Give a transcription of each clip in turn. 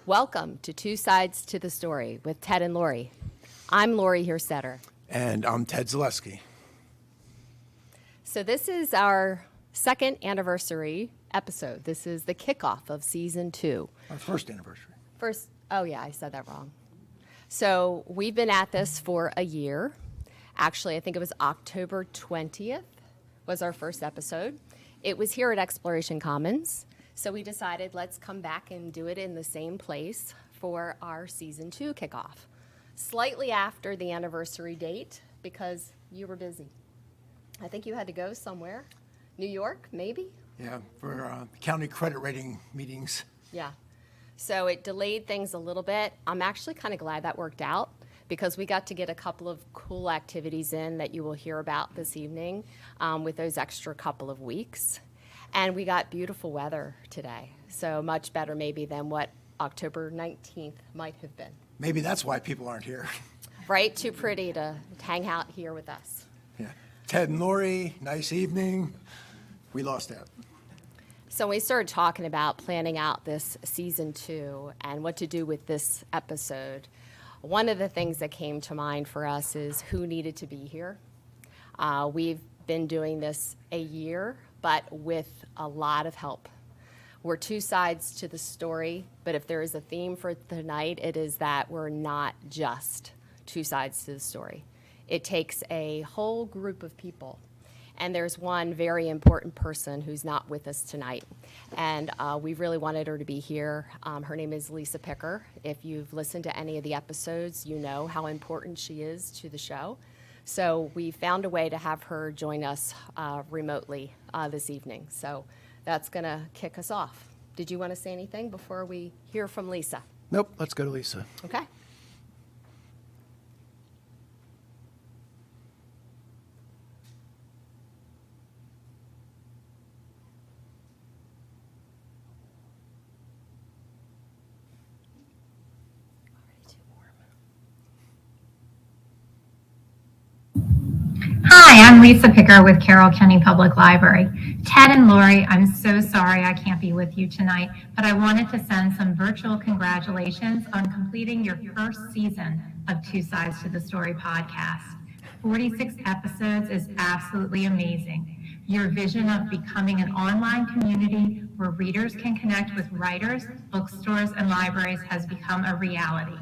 Welcome to Two Sides to the Story with Ted and Lory. I'm Lory Hierstetter. And I'm Ted Zaleski. So this is our second anniversary episode. This is the kickoff of season 2. Our first anniversary. Oh yeah, I said that wrong. So we've been at this for a year. Actually, I think it was October 20th was our first episode. It was here at Exploration Commons. So we decided let's come back and do it in the same place for our season 2 kickoff. Slightly after the anniversary date because you were busy. I think you had to go somewhere. New York, maybe? Yeah, for county credit rating meetings. Yeah. So it delayed things a little bit. I'm actually kind of glad that worked out because we got to get a couple of cool activities in that you will hear about this evening with those extra couple of weeks. And we got beautiful weather today, so much better maybe than what October 19th might have been. Maybe that's why people aren't here. Right? Too pretty to hang out here with us. Yeah. Ted and Lory, nice evening. We lost that. So we started talking about planning out this season 2 and what to do with this episode. One of the things that came to mind for us is who needed to be here. We've been doing this a year, but with a lot of help. We're two sides to the story, but if there is a theme for tonight, it is that we're not just two sides to the story. It takes a whole group of people. And there's one very important person who's not with us tonight. And we really wanted her to be here. Her name is Lisa Picker. If you've listened to any of the episodes, you know how important she is to the show. So we found a way to have her join us remotely this evening. So that's going to kick us off. Did you want to say anything before we hear from Lisa? Nope, let's go to Lisa. Okay. Hi, I'm Lisa Picker with Carroll County Public Library. Ted and Lory, I'm so sorry I can't be with you tonight, but I wanted to send some virtual congratulations on completing your first season of Two Sides to the Story podcast. 46 episodes is absolutely amazing. Your vision of becoming an online community where readers can connect with writers, bookstores, and libraries has become a reality.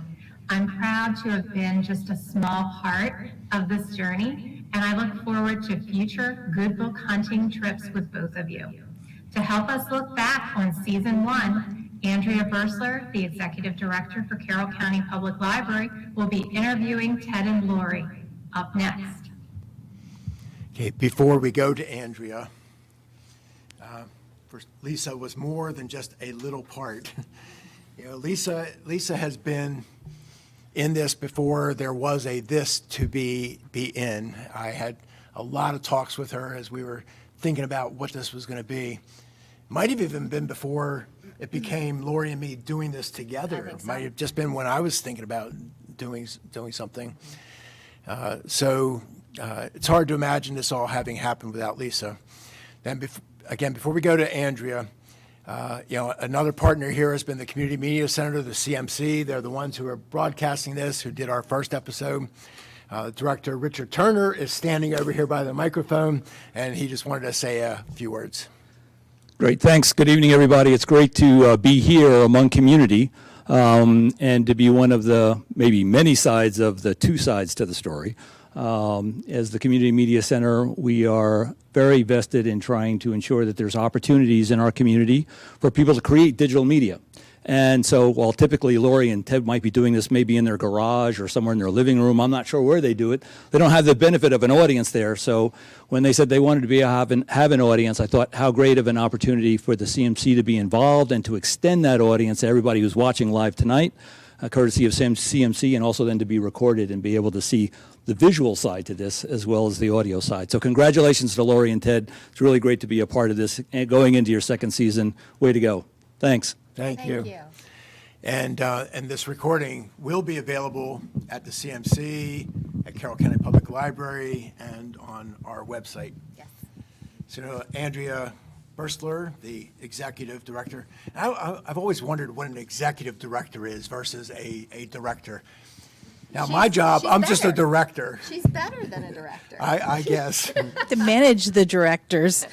I'm proud to have been just a small part of this journey, and I look forward to future good book hunting trips with both of you. To help us look back on season 1, Andrea Bursler, the executive director for Carroll County Public Library, will be interviewing Ted and Lory. Up next. Okay, before we go to Andrea, first, Lisa was more than just a little part. Lisa has been in this before there was a this to be in. I had a lot of talks with her as we were thinking about what this was going to be. Might have even been before it became Lory and me doing this together. It might have just been when I was thinking about doing something. So it's hard to imagine this all having happened without Lisa. Then before we go to Andrea, another partner here has been the Community Media Center, the CMC. They're the ones who are broadcasting this, who did our first episode. Director Richard Turner is standing over here by the microphone, and he just wanted to say a few words. Great, thanks. Good evening, everybody. It's great to be here among community and to be one of the maybe many sides of the two sides to the story. As the Community Media Center, we are very vested in trying to ensure that there's opportunities in our community for people to create digital media. And so while typically Lory and Ted might be doing this maybe in their garage or somewhere in their living room, I'm not sure where they do it, they don't have the benefit of an audience there. So when they said they wanted to have an audience, I thought how great of an opportunity for the CMC to be involved and to extend that audience to everybody who's watching live tonight, courtesy of CMC, and also then to be recorded and be able to see the visual side to this as well as the audio side. So congratulations to Lory and Ted. It's really great to be a part of this and going into your second season. Way to go. Thanks. Thank you. And this recording will be available at the CMC, at Carroll County Public Library, and on our website. Yes. So Andrea, Burstler, the executive director. I've always wondered what an executive director is versus a director. Now, my job, I'm just a better. director, She's better than a director. I guess. To manage the directors,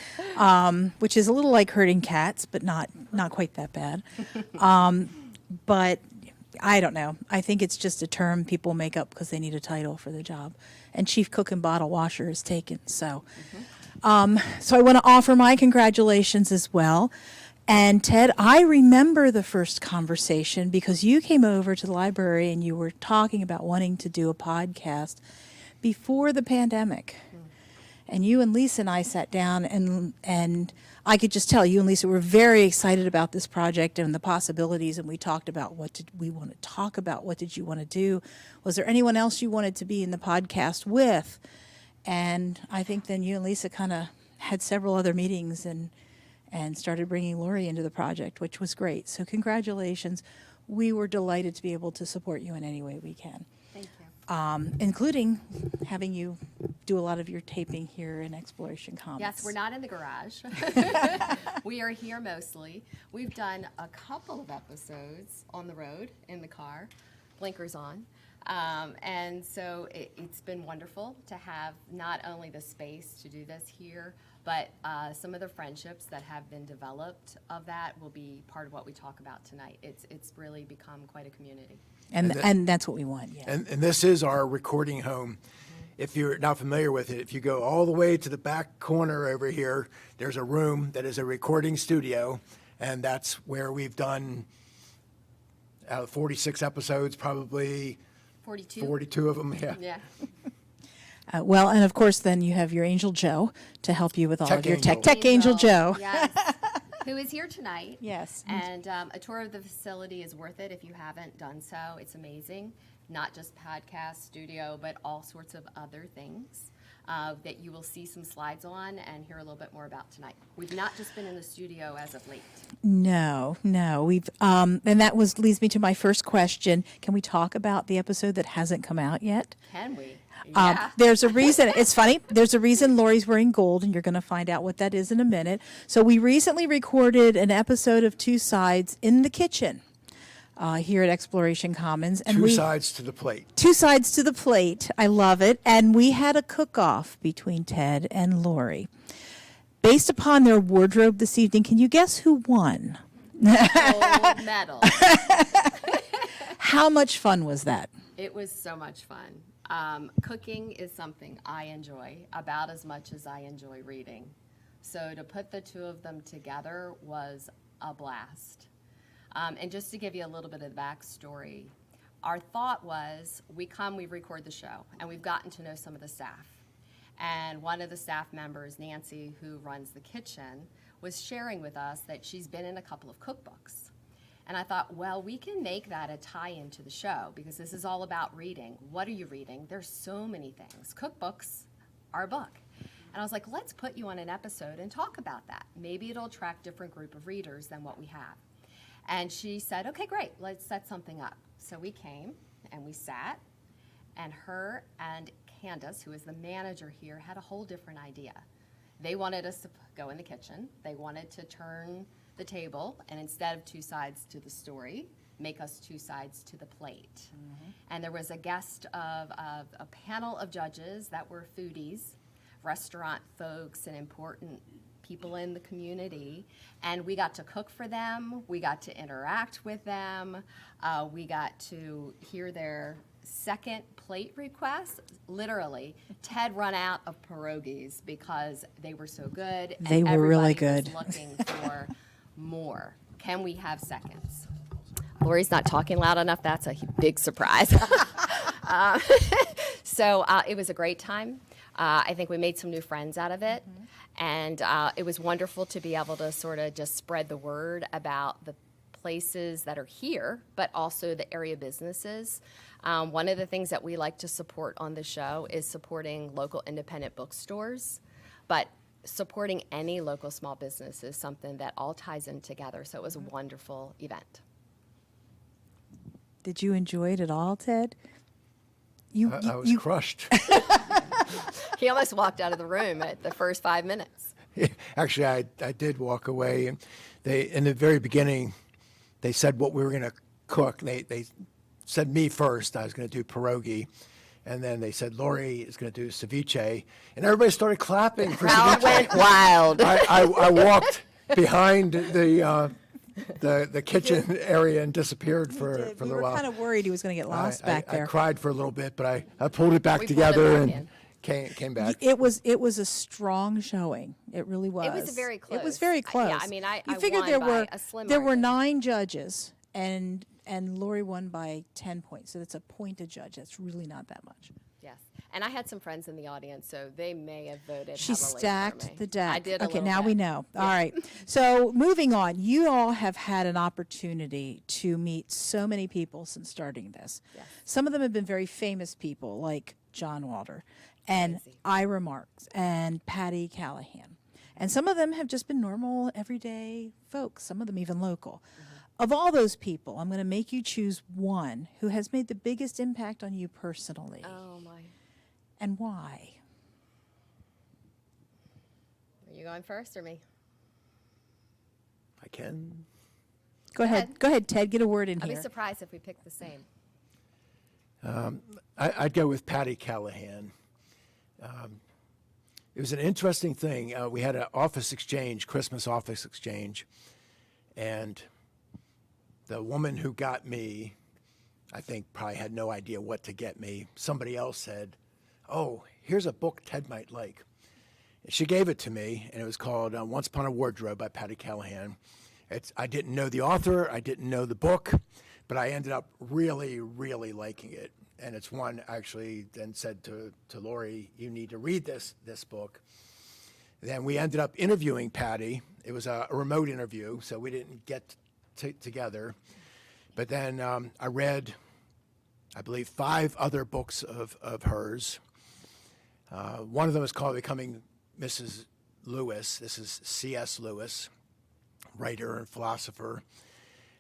which is a little like herding cats, but not quite that bad. But I don't know. I think it's just a term people make up because they need a title for the job. And chief cook and bottle washer is taken. So, so I want to offer my congratulations as well. And Ted, I remember the first conversation because you came over to the library and you were talking about wanting to do a podcast before the pandemic. And you and Lisa and I sat down and I could just tell you and Lisa were very excited about this project and the possibilities, and we talked about what did we want to talk about, what did you want to do, was there anyone else you wanted to be in the podcast with? And I think then you and Lisa kind of had several other meetings and started bringing Lory into the project, which was great. So congratulations. We were delighted to be able to support you in any way we can. Thank you. Including having you do a lot of your taping here in Exploration Commons. Yes, we're not in the garage. We are here mostly. We've done a couple of episodes on the road, in the car, blinkers on. And so it's been wonderful to have not only the space to do this here, but some of the friendships that have been developed of that will be part of what we talk about tonight. It's really become quite a community. And that's what we want, yeah. And this is our recording home. If you're not familiar with it, if you go all the way to the back corner over here, there's a room that is a recording studio, and that's where we've done 46 episodes, probably 42 of them, yeah. Yeah. Well, and of course, then you have your Angel Joe to help you with all Tech of your Angel. Tech Angel Joe. Yes. Who is here tonight. Yes. And a tour of the facility is worth it if you haven't done so. It's amazing. Not just podcast, studio, but all sorts of other things that you will see some slides on and hear a little bit more about tonight. We've not just been in the studio as of late. No. We've and that leads me to my first question. Can we talk about the episode that hasn't come out yet? Can we? Yeah. There's a reason. It's funny. There's a reason Lory's wearing gold, and you're going to find out what that is in a minute. So we recently recorded an episode of Two Sides in the kitchen here at Exploration Commons. And Two sides to the plate. Two sides to the plate. I love it. And we had a cook-off between Ted and Lory. Based upon their wardrobe this evening, can you guess who won? Gold medal. How much fun was that? It was so much fun. Cooking is something I enjoy about as much as I enjoy reading. So to put the two of them together was a blast. And just to give you a little bit of the backstory, our thought was we record the show, and we've gotten to know some of the staff. And one of the staff members, Nancy, who runs the kitchen, was sharing with us that she's been in a couple of cookbooks. And I thought, well, we can make that a tie-in to the show because this is all about reading. What are you reading? There's so many things. Cookbooks are a book. And I was like, let's put you on an episode and talk about that. Maybe it'll attract a different group of readers than what we have. And she said, okay, great, let's set something up. So we came and we sat, and her and Candace, who is the manager here, had a whole different idea. They wanted us to go in the kitchen. They wanted to turn the table, and instead of two sides to the story, make us two sides to the plate. Mm-hmm. And there was a guest of a panel of judges that were foodies, restaurant folks, and important people in the community. And we got to cook for them. We got to interact with them. We got to hear their second plate requests. Literally, Ted run out of pierogies because they were so good. And they were really everybody good. was looking for more. Can we have seconds? Lory's not talking loud enough. That's a big surprise. So it was a great time. I think we made some new friends out of it. Mm-hmm. And it was wonderful to be able to sort of just spread the word about the places that are here, but also the area businesses. One of the things that we like to support on the show is supporting local independent bookstores. But supporting any local small business is something that all ties in together. So it was a wonderful event. Did you enjoy it at all, Ted? I was crushed. He almost walked out of the room at the first 5 minutes. Actually, I did walk away. And in the very beginning, they said what we were going to cook. They said me first. I was going to do pierogi. And then they said Lory is going to do ceviche. And everybody started clapping for Crowd ceviche. went wild. I walked behind the kitchen area and disappeared for a We little were while. kind of worried he was going to get lost back I there. cried for a little bit, but I pulled it back We pulled it together back and in. came back. It was a strong showing. It really was. It was very It was close. very close. Yeah, I mean, I figured won there by were a slim there were margin. 9 judges, and Lory won by 10 points. So that's a point a judge. That's really not that much. Yes. And I had some friends in the audience, so they may have voted She heavily for stacked me. the deck. I did a Okay, little now bit. we know. All right. So moving on, you all have had an opportunity to meet so many people since starting this. Yes. Some of them have been very famous people, like John Walter and Crazy. Ira Marks and Patty Callahan. And some of them have just been normal, everyday folks, some of them even local. Of all those people, I'm going to make you choose one who has made the biggest impact on you personally. Oh, my. And why? Are you going first or me? I can. Go ahead. ahead. Go ahead, Ted. Get a word in I'd be here. surprised if we picked the same. I'd go with Patty Callahan. It was an interesting thing. We had an office exchange, Christmas office exchange, and the woman who got me, I think, probably had no idea what to get me. Somebody else said, "Oh, here's a book Ted might like." She gave it to me, and it was called Once Upon a Wardrobe by Patty Callahan. I didn't know the author, I didn't know the book, but I ended up really, really liking it. And it's one I actually then said to Lory, you need to read this book. Then we ended up interviewing Patty. It was a remote interview, so we didn't get together. But then I read, I believe, 5 other books of hers. One of them is called Becoming Mrs. Lewis. This is C.S. Lewis, writer and philosopher.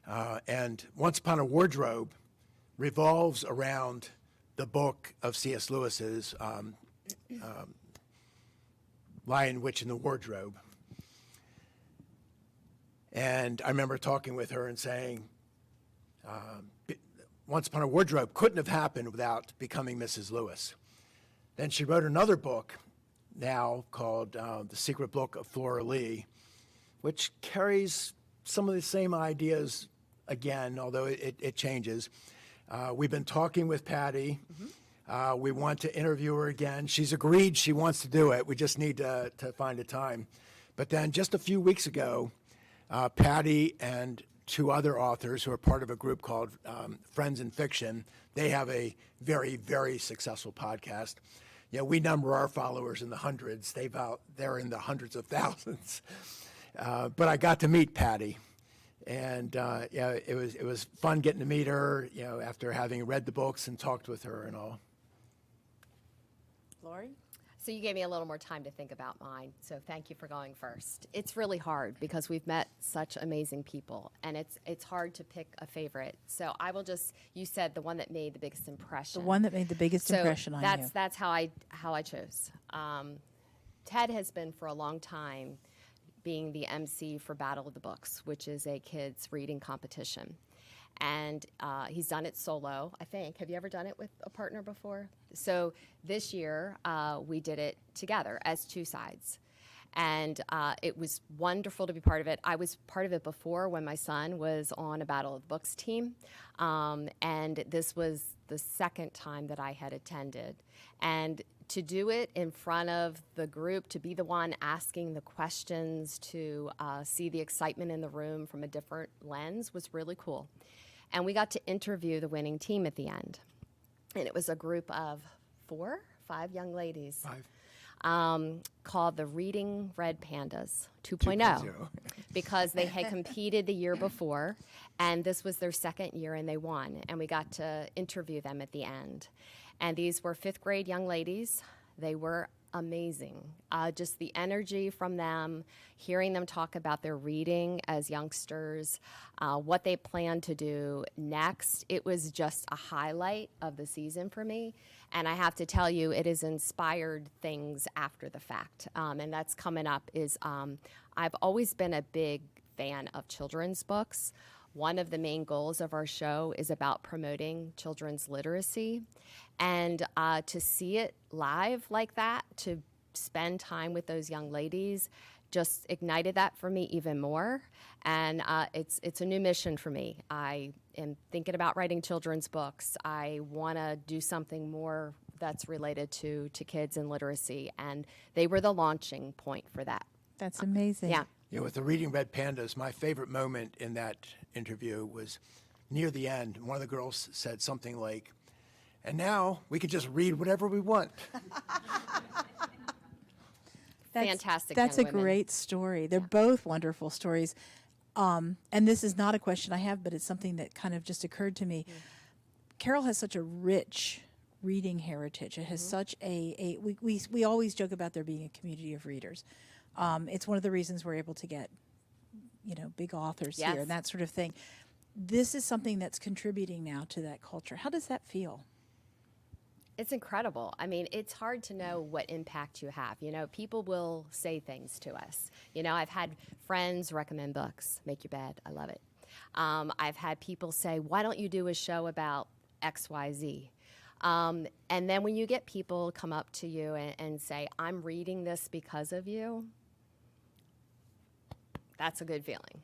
And Once Upon a Wardrobe revolves around the book of C.S. Lewis's Lion, Witch, and the Wardrobe. And I remember talking with her and saying, Once Upon a Wardrobe couldn't have happened without Becoming Mrs. Lewis. Then she wrote another book now called The Secret Book of Flora Lee, which carries some of the same ideas again, although it changes. We've been talking with Patty. We want to interview her again. She's agreed she wants to do it. We just need to find a time. But then just a few weeks ago, Patty and 2 other authors who are part of a group called Friends in Fiction, they have a very, very successful podcast. You know, we number our followers in the hundreds. They're in the hundreds of thousands. But I got to meet Patty. And yeah, it was fun getting to meet her, you know, after having read the books and talked with her and all. Lory? So you gave me a little more time to think about mine, so thank you for going first. It's really hard because we've met such amazing people, and it's hard to pick a favorite. So I will just, you said the one that made the biggest impression. The one that made the biggest So impression on you. that's how I chose. Ted has been for a long time being the MC for Battle of the Books, which is a kids reading competition. And he's done it solo, I think. Have you ever done it with a partner before? So this year, we did it together as 2 sides. And it was wonderful to be part of it. I was part of it before when my son was on a Battle of the Books team. And this was the 2nd time that I had attended. And to do it in front of the group, to be the one asking the questions, to see the excitement in the room from a different lens was really cool. And we got to interview the winning team at the end. And it was a group of 5 young ladies. 5. Called the Reading Red Pandas 2.0 2.0. because they had competed the year before, and this was their 2nd year, and they won. And we got to interview them at the end. And these were 5th grade young ladies. They were amazing. Just the energy from them, hearing them talk about their reading as youngsters, what they plan to do next. It was just a highlight of the season for me. And I have to tell you, it has inspired things after the fact. And that's coming up is I've always been a big fan of children's books. One of the main goals of our show is about promoting children's literacy. And to see it live like that, to spend time with those young ladies, just ignited that for me even more. And it's a new mission for me. I am thinking about writing children's books. I want to do something more that's related to kids and literacy. And they were the launching point for that. That's amazing. Yeah. You know, with the Reading Red Pandas, my favorite moment in that interview was near the end. One of the girls said something like, "And now we can just read whatever we want." Fantastic That's young a women. great story. They're both wonderful stories. And this is not a question I have, but it's something that kind of just occurred to me. Carroll has such a rich reading heritage. It has such we always joke about there being a community of readers. It's one of the reasons we're able to get, big authors Yes. here and that sort of thing. This is something that's contributing now to that culture. How does that feel? It's incredible. I mean, it's hard to know what impact you have. People will say things to us. I've had friends recommend books, make your bed. I love it. I've had people say, why don't you do a show about XYZ? And then when you get people come up to you and say, I'm reading this because of you, that's a good feeling.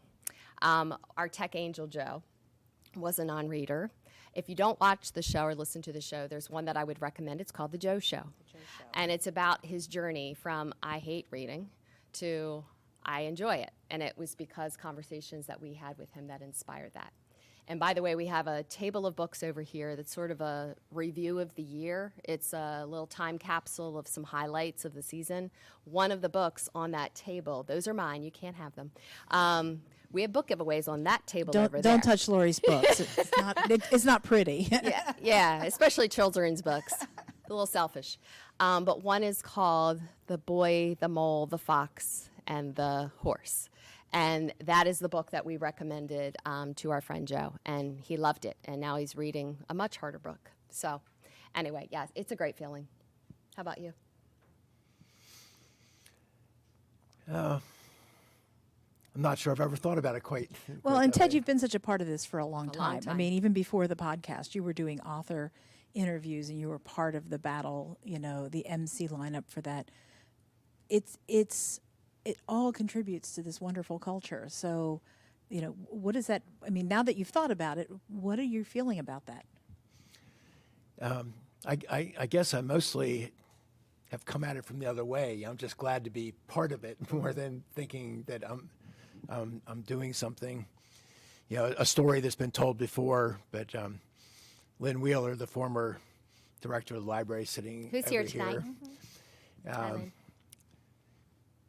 Our tech angel, Joe, was a non-reader. If you don't watch the show or listen to the show, there's one that I would recommend. It's called The Joe Show. And it's about his journey from I hate reading to I enjoy it. And it was because conversations that we had with him that inspired that. And by the way, we have a table of books over here that's sort of a review of the year. It's a little time capsule of some highlights of the season. One of the books on that table, those are mine, you can't have them. We have book giveables on that table over there. Don't touch Lory's books. It's not pretty. Yeah, especially children's books. A little selfish. But one is called The Boy, the Mole, the Fox, and the Horse. And that is the book that we recommended to our friend Joe. And he loved it. And now he's reading a much harder book. So anyway, yeah, it's a great feeling. How about you? I'm not sure I've ever thought about it quite. Well, quite and that Ted, way. you've been such a part of this for a long time. I time. mean, even before the podcast, you were doing author interviews and you were part of the battle, the MC lineup for that. It all contributes to this wonderful culture. So, what is that? I mean, now that you've thought about it, what are you feeling about that? I guess I mostly have come at it from the other way. I'm just glad to be part of it more than thinking that I'm doing something. A story that's been told before, but Lynn Wheeler, the former director of the library, sitting Who's over here tonight? Hi, Lynn.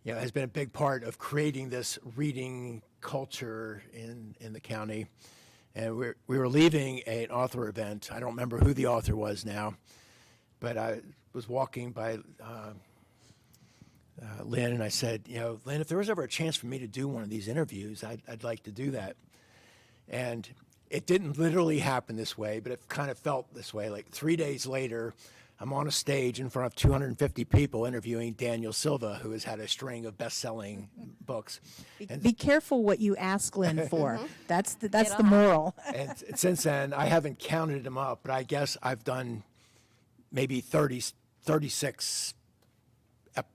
has been a big part of creating this reading culture in the county. And we were leaving an author event. I don't remember who the author was now, but I was walking by Lynn, and I said, Lynn, if there was ever a chance for me to do one of these interviews, I'd like to do that. And it didn't literally happen this way, but it kind of felt this way. Like 3 days later, I'm on a stage in front of 250 people interviewing Daniel Silva, who has had a string of best-selling books. And, Be careful what you ask Lynn for. That's the moral. and since then, I haven't counted them up, but I guess I've done maybe 36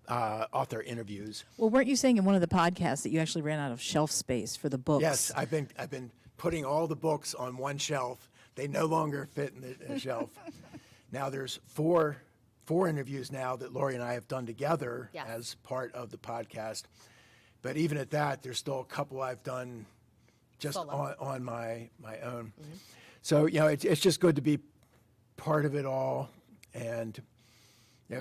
author interviews. Well, weren't you saying in one of the podcasts that you actually ran out of shelf space for the books? Yes, I've been putting all the books on one shelf. They no longer fit in the shelf. Now there's four interviews now that Lory and I have done together Yes. as part of the podcast. But even at that, there's still a couple I've done just Solo. on my own. Mm-hmm. So, it's just good to be part of it all. And,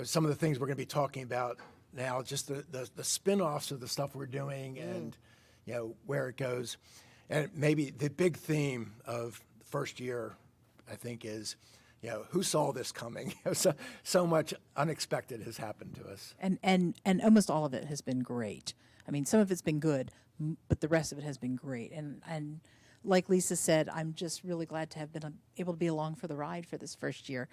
some of the things we're going to be talking about now, just the spin-offs of the stuff we're doing and, where it goes. And maybe the big theme of the first year, I think, is, who saw this coming? So much unexpected has happened to us. And almost all of it has been great. I mean, some of it's been good, but the rest of it has been great. And like Lisa said, I'm just really glad to have been able to be along for the ride for this first year.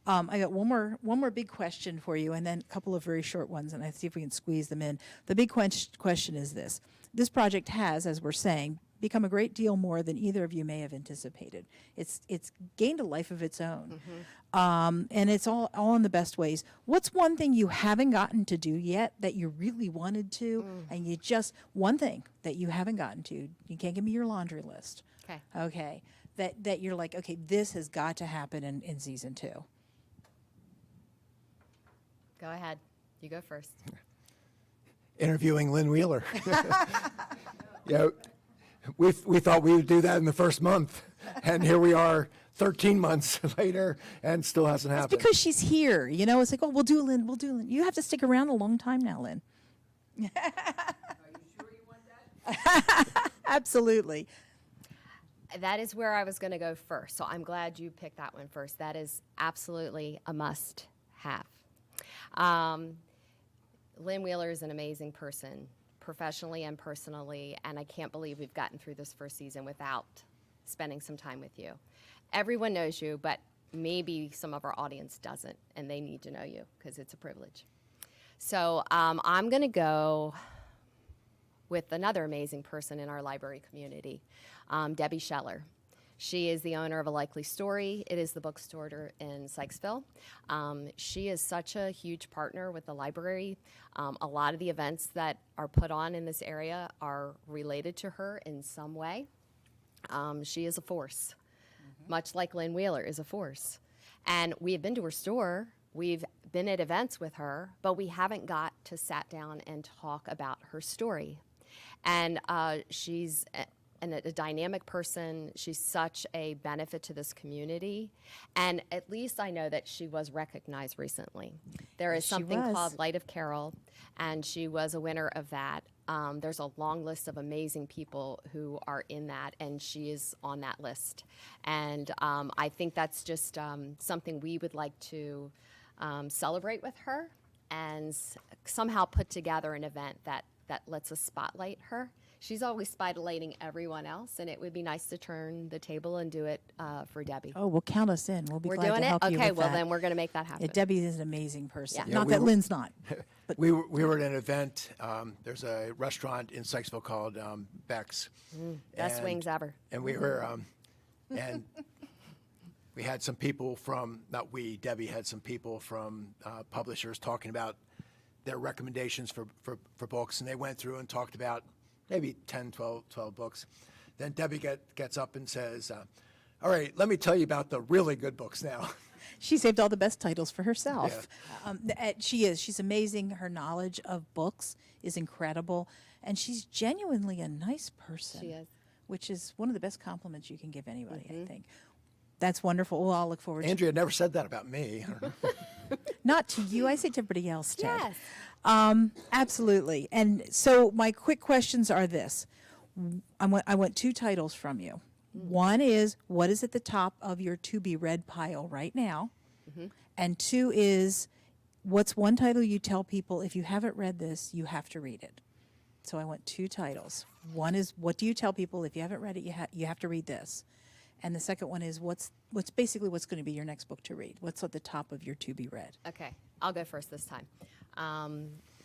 I got one more big question for you, and then a couple of very short ones, and I see if we can squeeze them in. The big question is this: this project has, as we're saying, become a great deal more than either of you may have anticipated. It's gained a life of its own, and it's all in the best ways. What's one thing you haven't gotten to do yet that you really wanted to, and you just one thing that you haven't gotten to? You can't give me your laundry list. Okay. That you're like, okay, this has got to happen in season 2. Go ahead. You go first. Interviewing Lynn Wheeler. We thought we would do that in the first month, and here we are 13 months later, and still hasn't happened. It's because she's here. It's like, oh, we'll do Lynn. You have to stick around a long time now, Lynn. Are you sure you want that? Absolutely. That is where I was going to go first, so I'm glad you picked that one first. That is absolutely a must-have. Lynn Wheeler is an amazing person, professionally and personally, and I can't believe we've gotten through this first season without spending some time with you. Everyone knows you, but maybe some of our audience doesn't, and they need to know you because it's a privilege. So I'm going to go with another amazing person in our library community, Debbie Scheller. She is the owner of A Likely Story. It is the bookstore in Sykesville. She is such a huge partner with the library. A lot of the events that are put on in this area are related to her in some way. She is a force, much like Lynn Wheeler is a force. And we have been to her store. We've been at events with her, but we haven't got to sat down and talk about her story. And she's a dynamic person. She's such a benefit to this community. And at least I know that she was recognized recently. There is something called Light of Carroll, and she was a winner of that. There's a long list of amazing people who are in that, and she is on that list. And I think that's just something we would like to celebrate with her and somehow put together an event that lets us spotlight her. She's always spotlighting everyone else, and it would be nice to turn the table and do it for Debbie. Oh, well, count us in. We'll be We're glad doing to it? help you Okay, with well, that. then we're going to make that happen. Yeah, Debbie is an amazing person. Yeah. Not that Lynn's not. But We were at an event. There's a restaurant in Sykesville called Beck's. Best wings ever. And we were, and we had some people from, not we, Debbie had some people from publishers talking about their recommendations for books, and they went through and talked about maybe 10, 12 books. Then Debbie gets up and says, all right, let me tell you about the really good books now. she saved all the best titles for herself. She's amazing. Her knowledge of books is incredible, and she's genuinely a nice person. She is. Which is one of the best compliments you can give anybody, I think. That's wonderful. Well, I'll look forward to Andrea never said that about me. I don't know. Not to you. I say to everybody else, Ted. Yes. Absolutely. And so my quick questions are this. I want 2 titles from you. One is, what is at the top of your to-be-read pile right now? And 2 is, what's one title you tell people, if you haven't read this, you have to read it? So I want 2 titles. One is, what do you tell people, if you haven't read it, you have to read this? And the second one is, what's basically what's going to be your next book to read? What's at the top of your to-be-read? Okay, I'll go first this time.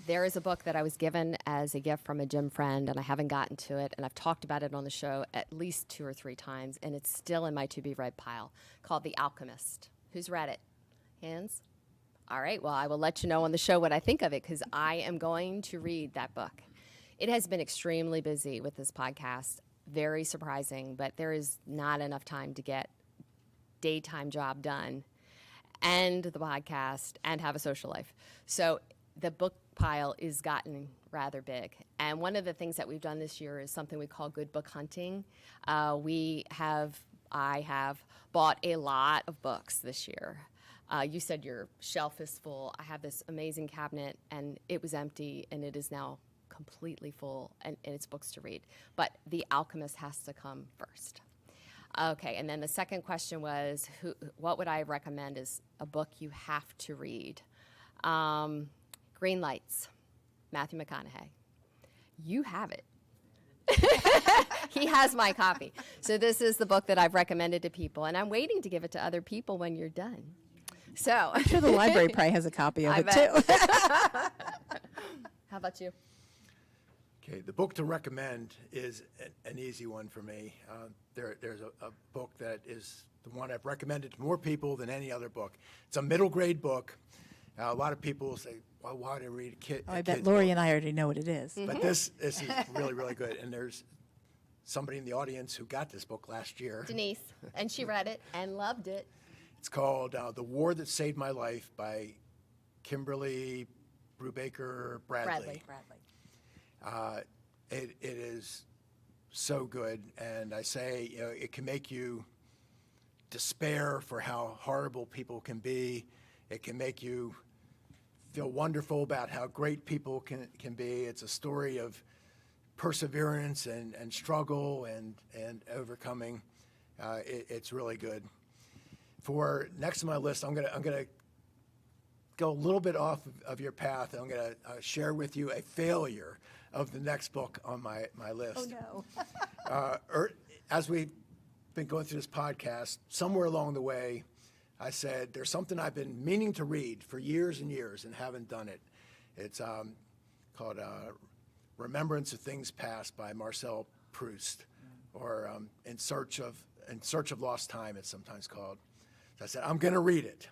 There is a book that I was given as a gift from a gym friend, and I haven't gotten to it, and I've talked about it on the show at least 2 or 3 times, and it's still in my to-be-read pile, called The Alchemist. Who's read it? Hands? All right, well, I will let you know on the show what I think of it, because I am going to read that book. It has been extremely busy with this podcast. Very surprising, but there is not enough time to get daytime job done and the podcast and have a social life. So the book pile is gotten rather big. And one of the things that we've done this year is something we call good book hunting. I have bought a lot of books this year. You said your shelf is full. I have this amazing cabinet, and it was empty, and it is now completely full, and it's books to read. But The Alchemist has to come first. Okay, and then the second question was, what would I recommend is a book you have to read? Green Lights, Matthew McConaughey. You have it. He has my copy. So this is the book that I've recommended to people, and I'm waiting to give it to other people when you're done. So I'm sure the library probably has a copy of I it bet. too. How about you? Okay, the book to recommend is an easy one for me. There's a book that is the one I've recommended to more people than any other book. It's a middle grade book. A lot of people say, well, why do I read a kid? I bet Lory and I already know what it is. But this is really, really good. And there's somebody in the audience who got this book last year. Denise, and she read it and loved it. It's called The War That Saved My Life by Kimberly Brubaker Bradley. It is so good, and I say, it can make you despair for how horrible people can be. It can make you feel wonderful about how great people can be. It's a story of perseverance and struggle and overcoming. It's really good. For next on my list, I'm gonna go a little bit off of your path. I'm going to share with you a failure of the next book on my list. Oh, no. As we've been going through this podcast, somewhere along the way, I said, there's something I've been meaning to read for years and years and haven't done it. It's called Remembrance of Things Past by Marcel Proust, or In Search of Lost Time, it's sometimes called. So I said, I'm going to read it.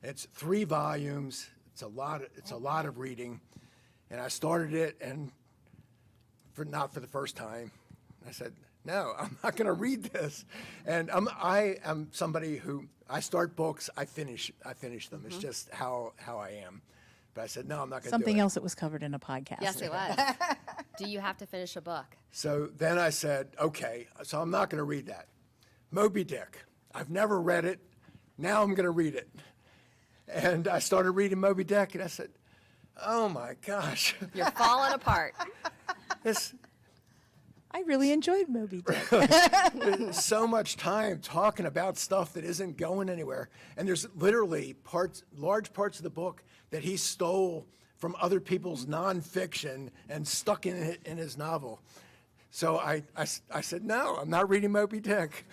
It's 3 volumes. It's a lot of reading, and I started it, and not for the first time. I said, no, I'm not going to read this. And I am somebody who I start books, I finish them. It's just how I am. But I said, no, I'm not going to do it. Something else that was covered in a podcast. Yes, it was. Do you have to finish a book? So then I said, okay, so I'm not going to read that. Moby Dick. I've never read it. Now I'm going to read it. And I started reading Moby Dick, and I said, oh, my gosh. You're falling apart. I really enjoyed Moby Dick. There's so much time talking about stuff that isn't going anywhere. And there's literally large parts of the book that he stole from other people's nonfiction and stuck in his novel. So I said, no, I'm not reading Moby Dick.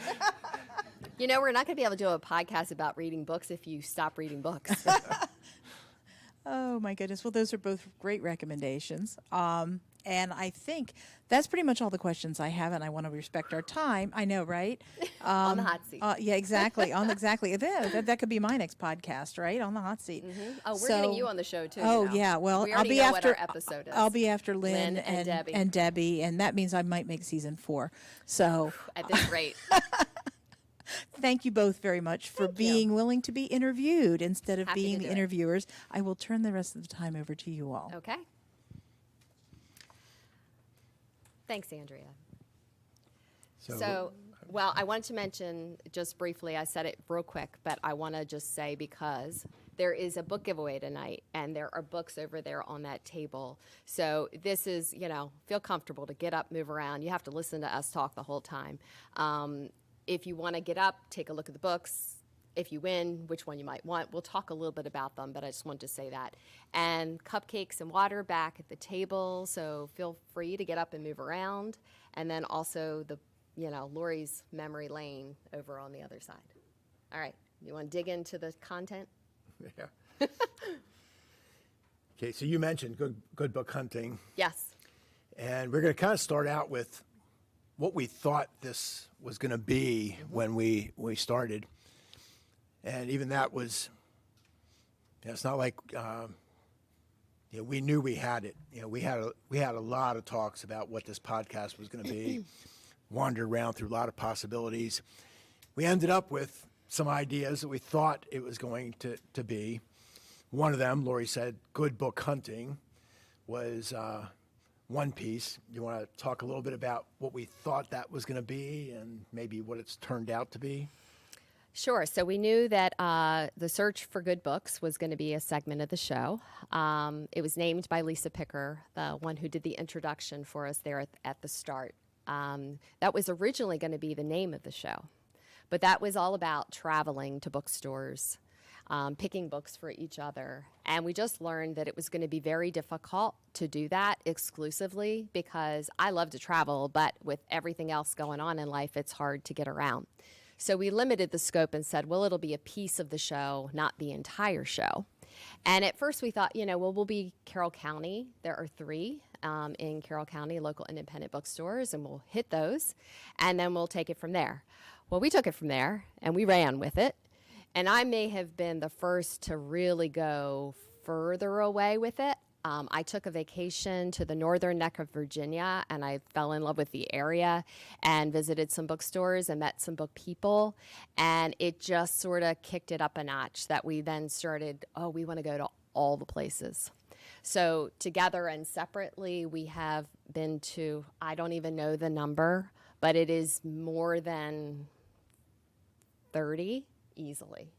You know, we're not going to be able to do a podcast about reading books if you stop reading books. Oh, my goodness. Well, those are both great recommendations. And I think that's pretty much all the questions I have, and I want to respect our time. I know, right? On the hot seat. Yeah, exactly. Exactly. That could be my next podcast, right? On the hot seat. Mm-hmm. Oh, we're getting you on the show, too. Oh, you know. yeah. Well, we I'll be know after what our episode is. I'll be after Lynn and Debbie, and that means I might make season 4. So at this rate. thank you both very much for being willing to be interviewed instead of Happy to being do the it. interviewers. I will turn the rest of the time over to you all. Okay. Thanks, Andrea. So, well, I wanted to mention just briefly, I said it real quick, but I want to just say because there is a book giveaway tonight, and there are books over there on that table. So this is, feel comfortable to get up, move around. You have to listen to us talk the whole time. If you want to get up, take a look at the books. If you win, which one you might want, we'll talk a little bit about them, but I just wanted to say that. And cupcakes and water back at the table, so feel free to get up and move around. And then also Lory's memory lane over on the other side. All right, you want to dig into the content? Yeah. Okay, so you mentioned good book hunting. Yes. And we're going to kind of start out with what we thought this was going to be when we started. And even that was, it's not like we knew we had it. We had a lot of talks about what this podcast was going to be. Wandered around through a lot of possibilities. We ended up with some ideas that we thought it was going to be. One of them, Lory said, good book hunting, was one piece. You want to talk a little bit about what we thought that was going to be and maybe what it's turned out to be? Sure. So we knew that the search for good books was going to be a segment of the show. It was named by Lisa Picker, the one who did the introduction for us there at the start. That was originally going to be the name of the show. But that was all about traveling to bookstores, picking books for each other. And we just learned that it was going to be very difficult to do that exclusively because I love to travel, but with everything else going on in life, it's hard to get around. So we limited the scope and said, well, it'll be a piece of the show, not the entire show. And at first we thought, well, we'll be Carroll County. There are 3 in Carroll County local independent bookstores, and we'll hit those, and then we'll take it from there. Well, we took it from there, and we ran with it. And I may have been the first to really go further away with it. I took a vacation to the northern neck of Virginia, and I fell in love with the area and visited some bookstores and met some book people. And it just sort of kicked it up a notch that we then started, we want to go to all the places. So together and separately, we have been to, I don't even know the number, but it is more than 30 easily.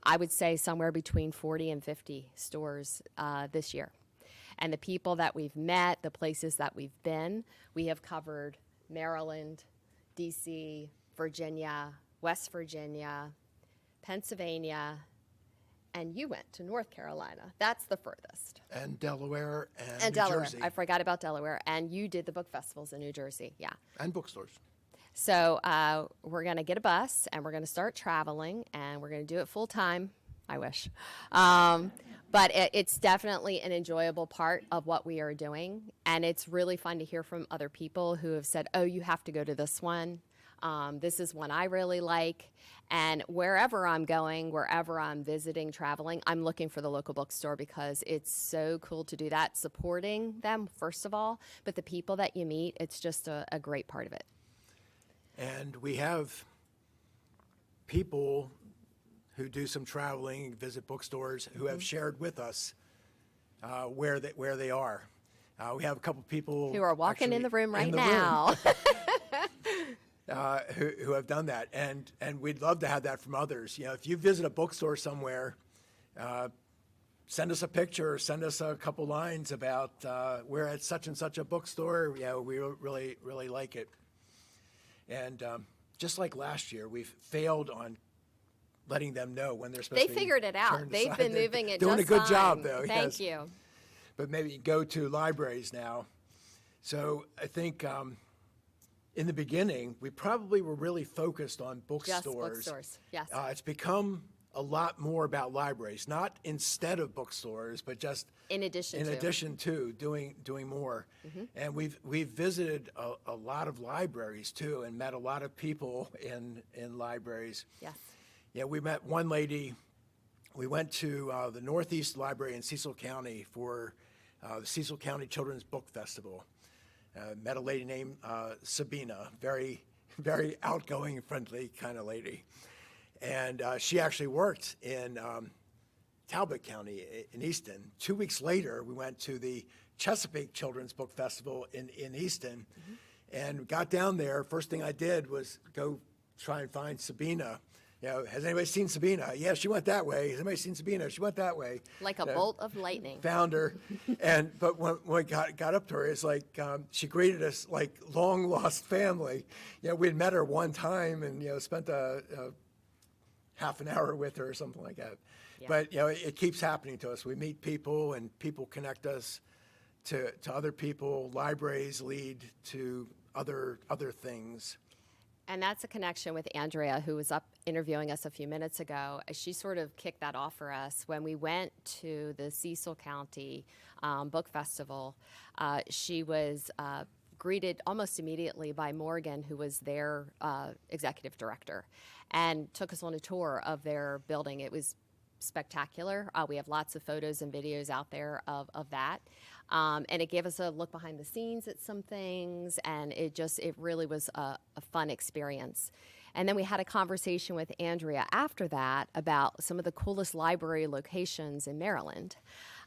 I would say somewhere between 40 and 50 stores this year. And the people that we've met, the places that we've been, we have covered Maryland, D.C., Virginia, West Virginia, Pennsylvania, and you went to North Carolina. That's the furthest. And Delaware and New Delaware. Jersey. I forgot about Delaware. And you did the book festivals in New Jersey, yeah. And bookstores. So we're going to get a bus, and we're going to start traveling, and we're going to do it full time. I wish. But it's definitely an enjoyable part of what we are doing. And it's really fun to hear from other people who have said, oh, you have to go to this one. This is one I really like. And wherever I'm going, wherever I'm visiting, traveling, I'm looking for the local bookstore because it's so cool to do that, supporting them, first of all. But the people that you meet, it's just a great part of it. And we have people who do some traveling, visit bookstores, who have shared with us where they are. We have a couple people who are walking in the room right now now. who have done that, and we'd love to have that from others. If you visit a bookstore somewhere, send us a picture, send us a couple lines about we're at such and such a bookstore. We really like it. And just like last year, we've failed on letting them know when they're supposed to be. They figured it out. They've been moving it just fine. Doing a good job, though. Thank you. But maybe go to libraries now. So I think in the beginning, we probably were really focused on bookstores. Just bookstores, yes. It's become a lot more about libraries, not instead of bookstores, but just in addition to doing more. Mm-hmm. And we've visited a lot of libraries too, and met a lot of people in libraries. Yes. Yeah, we met one lady. We went to the Northeast Library in Cecil County for the Cecil County Children's Book Festival. Met a lady named Sabina, very, very outgoing, friendly kind of lady. And she actually worked in Talbot County in Easton. 2 weeks later, we went to the Chesapeake Children's Book Festival in Easton, mm-hmm. and got down there. First thing I did was go try and find Sabina. Has anybody seen Sabina? Yeah, she went that way. Has anybody seen Sabina? She went that way. Like a bolt of lightning. Found her, but when we got up to her, it's like she greeted us like long lost family. We had met her one time and spent a half an hour with her or something like that. Yeah. But it keeps happening to us. We meet people, and people connect us to other people. Libraries lead to other things. And that's a connection with Andrea, who was up interviewing us a few minutes ago. She sort of kicked that off for us. When we went to the Cecil County Book Festival, she was greeted almost immediately by Morgan, who was their executive director, and took us on a tour of their building. It was spectacular. We have lots of photos and videos out there of that. And it gave us a look behind the scenes at some things, and it really was a fun experience. And then we had a conversation with Andrea after that about some of the coolest library locations in Maryland.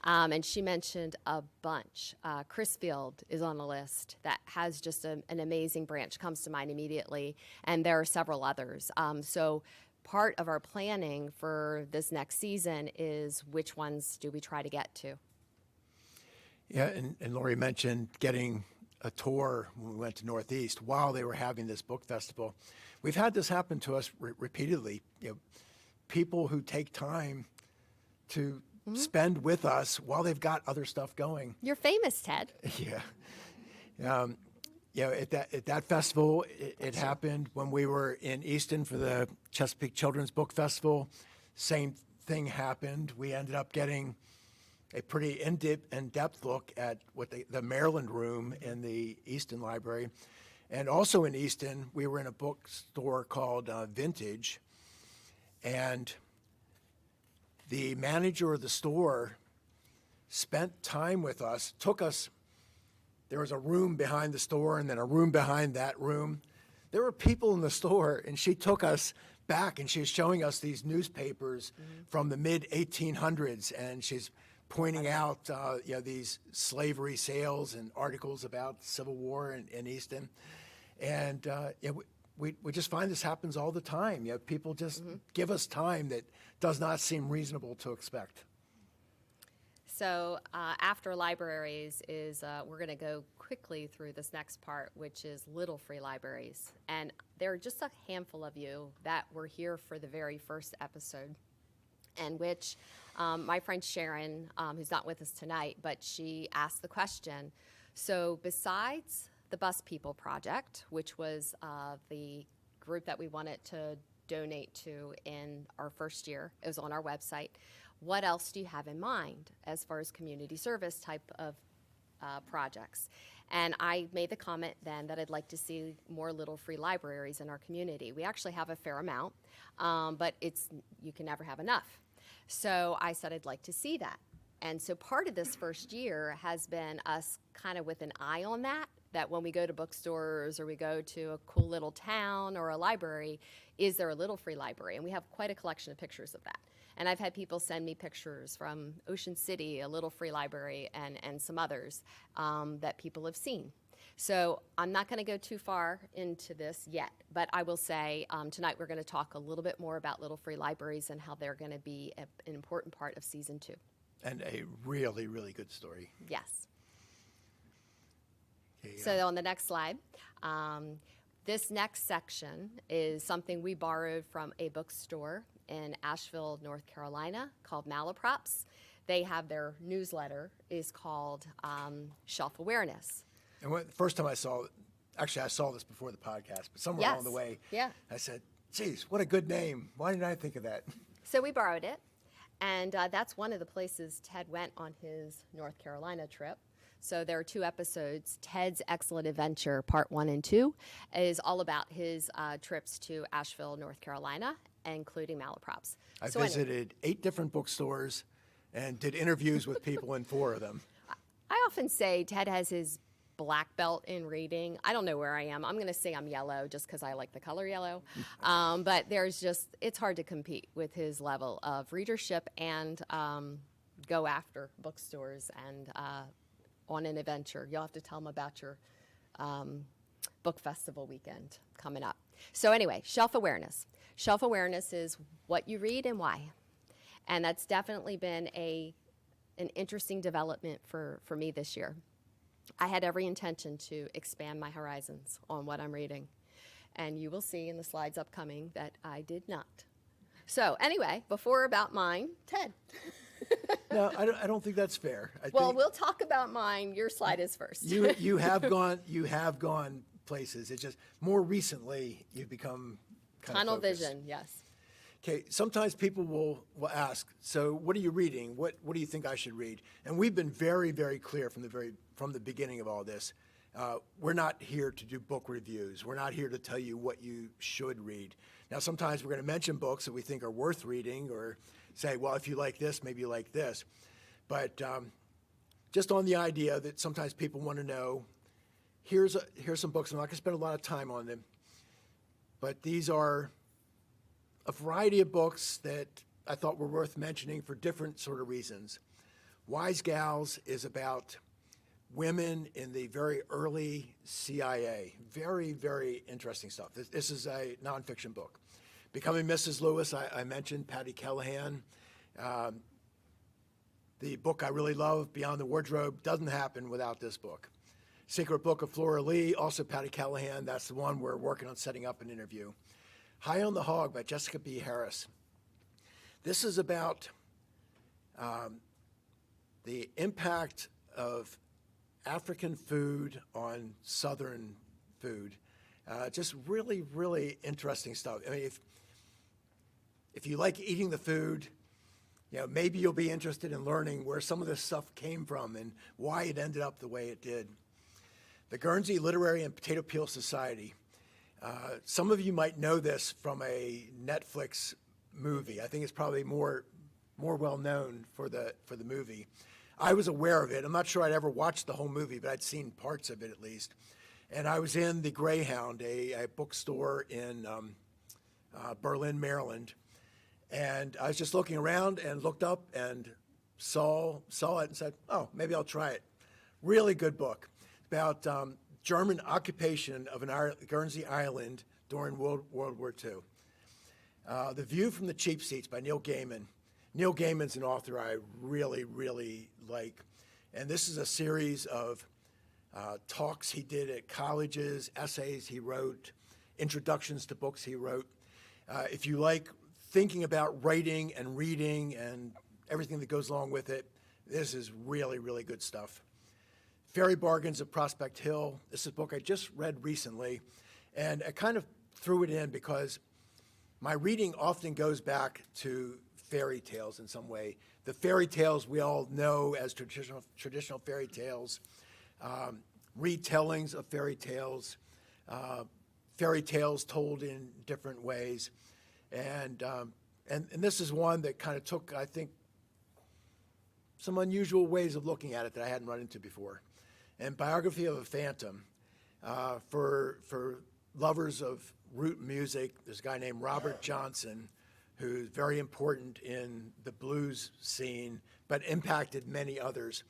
And she mentioned a bunch. Crisfield is on the list. That has just an amazing branch, comes to mind immediately. And there are several others. So part of our planning for this next season is which ones do we try to get to. Yeah, and Lory mentioned getting a tour when we went to Northeast while they were having this book festival. We've had this happen to us repeatedly. People who take time to spend with us while they've got other stuff going. You're famous, Ted. Yeah. At that festival, it happened when we were in Easton for the Chesapeake Children's Book Festival. Same thing happened. We ended up getting a pretty in-depth look at what the Maryland room in the Easton Library. And also in Easton, we were in a bookstore called Vintage, and the manager of the store spent time with us, took us. There was a room behind the store and then a room behind that room. There were people in the store, and she took us back, and she was showing us these newspapers from the mid-1800s, and she's pointing out these slavery sales and articles about Civil War in Easton. And we just find this happens all the time. People just give us time that does not seem reasonable to expect. So after libraries is we're going to go quickly through this next part, which is little free libraries. And there are just a handful of you that were here for the very first episode, and which my friend Sharon, who's not with us tonight, but she asked the question, so besides the Bus People Project, which was the group that we wanted to donate to in our first year, it was on our website, what else do you have in mind as far as community service type of projects? And I made the comment then that I'd like to see more little free libraries in our community. We actually have a fair amount, but you can never have enough. So I said I'd like to see that. And so part of this first year has been us kind of with an eye on that when we go to bookstores or we go to a cool little town or a library, is there a little free library? And we have quite a collection of pictures of that. And I've had people send me pictures from Ocean City, a little free library, and some others that people have seen. So I'm not going to go too far into this yet, but I will say tonight we're going to talk a little bit more about little free libraries and how they're going to be an important part of season 2. And a really, really good story. Yes. Okay, So on the next slide, this next section is something we borrowed from a bookstore in Asheville, North Carolina called Malaprops. They have their newsletter is called Shelf Awareness. And the first time I saw this before the podcast, but somewhere along the way, I said, geez, what a good name. Why didn't I think of that? So we borrowed it, and that's one of the places Ted went on his North Carolina trip. So there are 2 episodes. Ted's Excellent Adventure, Part 1 and 2, is all about his trips to Asheville, North Carolina, including Malaprops. I visited 8 different bookstores and did interviews with people in 4 of them. I often say Ted has his black belt in reading. I don't know where I am. I'm going to say I'm yellow just because I like the color yellow. But it's hard to compete with his level of readership and go after bookstores and on an adventure. You'll have to tell him about your book festival weekend coming up. So anyway, shelf awareness. Shelf awareness is what you read and why. And that's definitely been an interesting development for me this year. I had every intention to expand my horizons on what I'm reading. And you will see in the slides upcoming that I did not. So anyway, before about mine, Ted. No, I don't think that's fair. We'll talk about mine. Your slide is first. You have gone places. It's just more recently you've become kind Tunnel of focused. vision, yes. Okay, sometimes people will ask, so what are you reading? What do you think I should read? And we've been very, very clear from the beginning of all this. We're not here to do book reviews. We're not here to tell you what you should read. Now, sometimes we're going to mention books that we think are worth reading or say, well, if you like this, maybe you like this. But just on the idea that sometimes people want to know, here's some books. I'm not going to spend a lot of time on them. But these are a variety of books that I thought were worth mentioning for different sort of reasons. Wise Gals is about women in the very early CIA. Very, very interesting stuff. This is a nonfiction book. Becoming Mrs. Lewis, I mentioned Patty Callahan. The book I really love, Beyond the Wardrobe, doesn't happen without this book. Secret Book of Flora Lee, also Patty Callahan. That's the one we're working on setting up an interview. High on the Hog by Jessica B. Harris. This is about the impact of African food on Southern food. Just really, really interesting stuff. I mean, if you like eating the food, maybe you'll be interested in learning where some of this stuff came from and why it ended up the way it did. The Guernsey Literary and Potato Peel Society. Some of you might know this from a Netflix movie. I think it's probably more well known for the movie. I was aware of it. I'm not sure I'd ever watched the whole movie, but I'd seen parts of it at least. And I was in the Greyhound, a bookstore in Berlin, Maryland. And I was just looking around and looked up and saw it and said, oh, maybe I'll try it. Really good book about German occupation of Guernsey Island during World War II. The View from the Cheap Seats by Neil Gaiman. Neil Gaiman's an author I really, really like. And this is a series of talks he did at colleges, essays he wrote, introductions to books he wrote. If you like thinking about writing and reading and everything that goes along with it, this is really, really good stuff. Fairy Bargains of Prospect Hill. This is a book I just read recently, and I kind of threw it in because my reading often goes back to fairy tales in some way. The fairy tales we all know as traditional fairy tales, retellings of fairy tales told in different ways. And this is one that kind of took, I think, some unusual ways of looking at it that I hadn't run into before. And Biography of a Phantom. For lovers of root music, there's a guy named Robert Johnson who's very important in the blues scene, but impacted many others.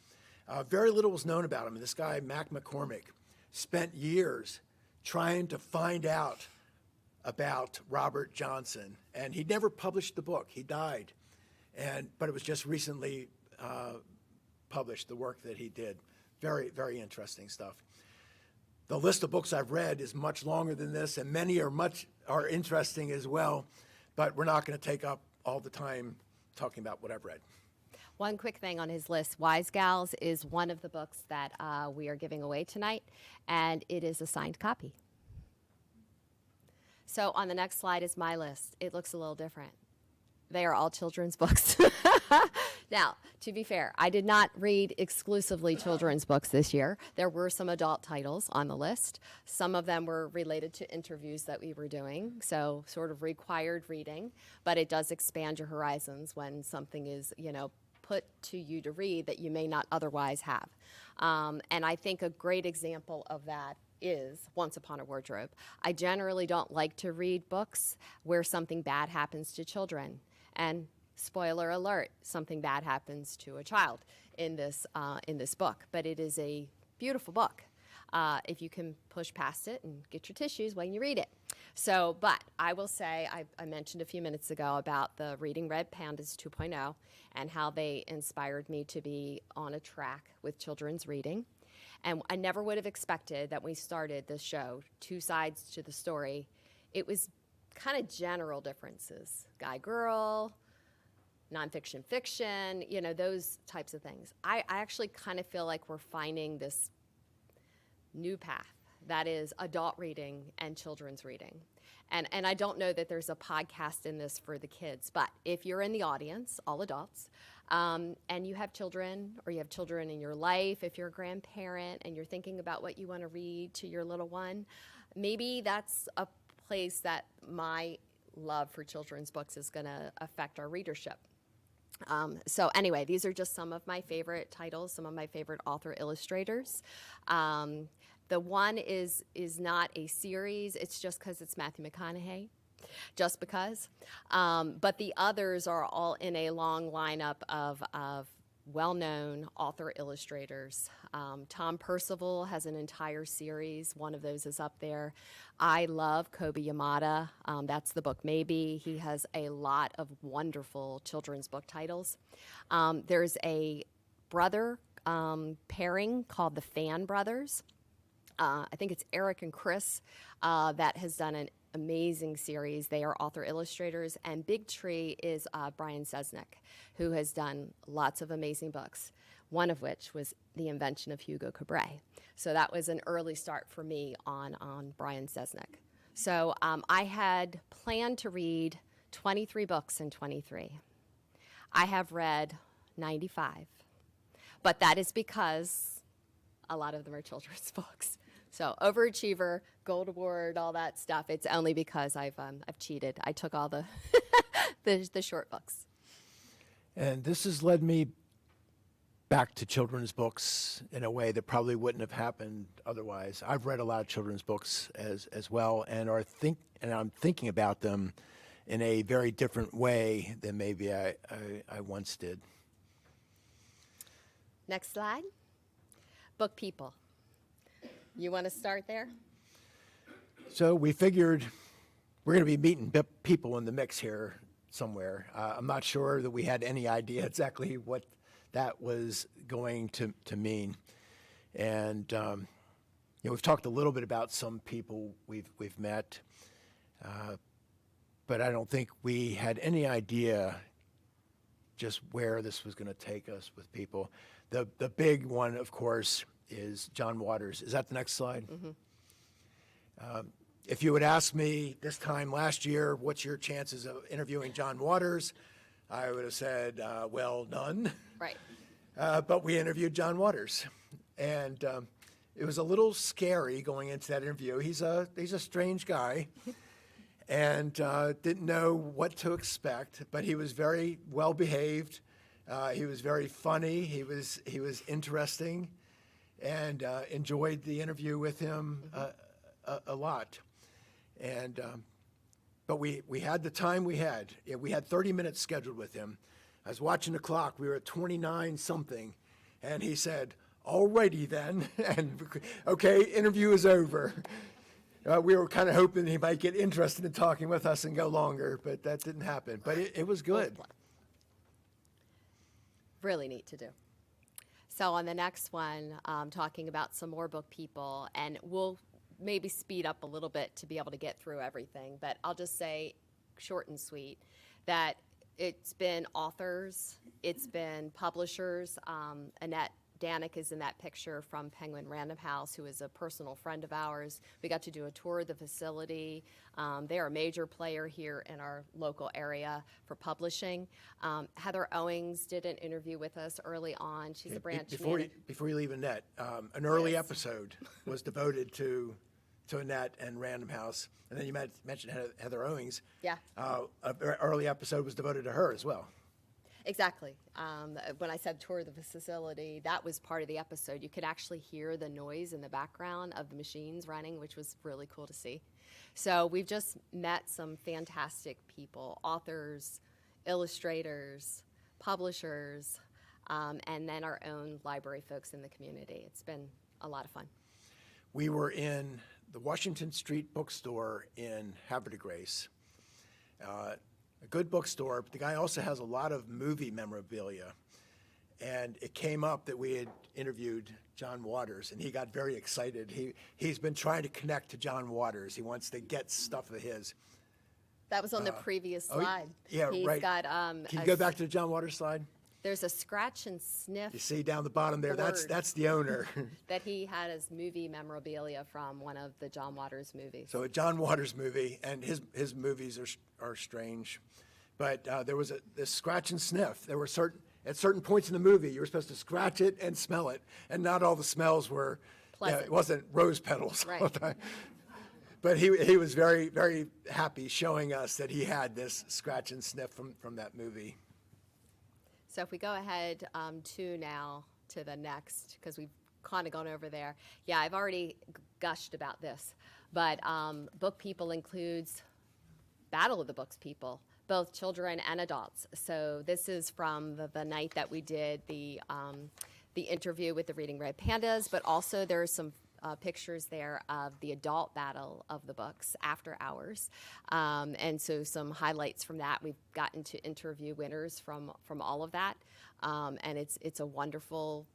Very little was known about him. And this guy, Mac McCormick, spent years trying to find out about Robert Johnson. And he never published the book. He died. But it was just recently published, the work that he did. Very, very interesting stuff. The list of books I've read is much longer than this, and many are interesting as well, but we're not going to take up all the time talking about what I've read. One quick thing on his list, Wise Gals is one of the books that we are giving away tonight, and it is a signed copy. So on the next slide is my list. It looks a little different. They are all children's books. Now, to be fair, I did not read exclusively children's books this year. There were some adult titles on the list. Some of them were related to interviews that we were doing, so sort of required reading. But it does expand your horizons when something is, put to you to read that you may not otherwise have. And I think a great example of that is Once Upon a Wardrobe. I generally don't like to read books where something bad happens to children. And spoiler alert, something bad happens to a child in this book. But it is a beautiful book if you can push past it and get your tissues when you read it. So, but I will say, I mentioned a few minutes ago about the Reading Red Pandas 2.0 and how they inspired me to be on a track with children's reading. And I never would have expected that when we started this show, Two Sides to the Story, it was kind of general differences. Guy, girl, nonfiction, fiction, those types of things. I actually kind of feel like we're finding this new path that is adult reading and children's reading. And I don't know that there's a podcast in this for the kids, but if you're in the audience, all adults, and you have children or you have children in your life, if you're a grandparent and you're thinking about what you want to read to your little one, maybe that's a place that my love for children's books is going to affect our readership. So anyway, these are just some of my favorite titles, some of my favorite author illustrators. The one is not a series. It's just because it's Matthew McConaughey, just because. But the others are all in a long lineup of well-known author illustrators. Tom Percival has an entire series. One of those is up there. I love Kobe Yamada. That's the book Maybe. He has a lot of wonderful children's book titles. There's a brother pairing called the Fan Brothers. I think it's Eric and Chris that has done an amazing series. They are author illustrators, and Big Tree is Brian Sesnick, who has done lots of amazing books, one of which was The Invention of Hugo Cabret. So that was an early start for me on Brian Sesnick. So I had planned to read 23 books in 23. I have read 95, but that is because a lot of them are children's books. So overachiever, gold award, all that stuff. It's only because I've cheated. I took all the the short books. And this has led me back to children's books in a way that probably wouldn't have happened otherwise. I've read a lot of children's books as well, and I'm thinking about them in a very different way than maybe I once did. Next slide. Book people. You want to start there? So we figured we're going to be meeting people in the mix here somewhere. I'm not sure that we had any idea exactly what that was going to mean. And we've talked a little bit about some people we've met, but I don't think we had any idea just where this was going to take us with people. The big one, of course, is John Waters. Is that the next slide? Mm-hmm. If you would ask me this time last year, what's your chances of interviewing John Waters, I would have said, well, none. Right. But we interviewed John Waters, and it was a little scary going into that interview. He's a strange guy, and didn't know what to expect. But he was very well behaved. He was very funny. He was interesting, and enjoyed the interview with him a lot. And but we had the time we had. Yeah, we had 30 minutes scheduled with him. I was watching the clock. We were at 29 something, and he said, "Alrighty then," and okay, interview is over. We were kind of hoping he might get interested in talking with us and go longer, but that didn't happen. But it was good. Really neat to do. So on the next one, talking about some more book people, and we'll maybe speed up a little bit to be able to get through everything, but I'll just say short and sweet that it's been authors, it's been publishers. Annette Danik is in that picture from Penguin Random House, who is a personal friend of ours. We got to do a tour of the facility. They are a major player here in our local area for publishing. Heather Owings did an interview with us early on. She's a branch manager. Before you leave Annette, an early episode was devoted to Annette and Random House, and then you mentioned Heather Owings. Yeah. An early episode was devoted to her as well. Exactly. When I said tour of the facility, that was part of the episode. You could actually hear the noise in the background of the machines running, which was really cool to see. So we've just met some fantastic people, authors, illustrators, publishers, and then our own library folks in the community. It's been a lot of fun. We were in the Washington Street bookstore in Havre de Grace. A good bookstore, but the guy also has a lot of movie memorabilia. And it came up that we had interviewed John Waters, and he got very excited. He's been trying to connect to John Waters. He wants to get stuff of his. That was on the previous slide. Yeah, He's right. got, Can you go back to the John Waters slide? There's a scratch and sniff. You see down the bottom there, board that's the owner. that he had as movie memorabilia from one of the John Waters movies. So a John Waters movie, and his movies are strange. But there was this scratch and sniff. There were at certain points in the movie, you were supposed to scratch it and smell it, and not all the smells were pleasant. It wasn't rose petals Right. all the time. But he was very, very happy showing us that he had this scratch and sniff from that movie. So if we go ahead to the next, because we've kind of gone over there. Yeah, I've already gushed about this, but Book People includes Battle of the Books people, both children and adults. So this is from the night that we did the interview with the Reading Red Pandas, but also there's some pictures there of the adult Battle of the Books after hours. And so some highlights from that. We've gotten to interview winners from all of that. And it's a wonderful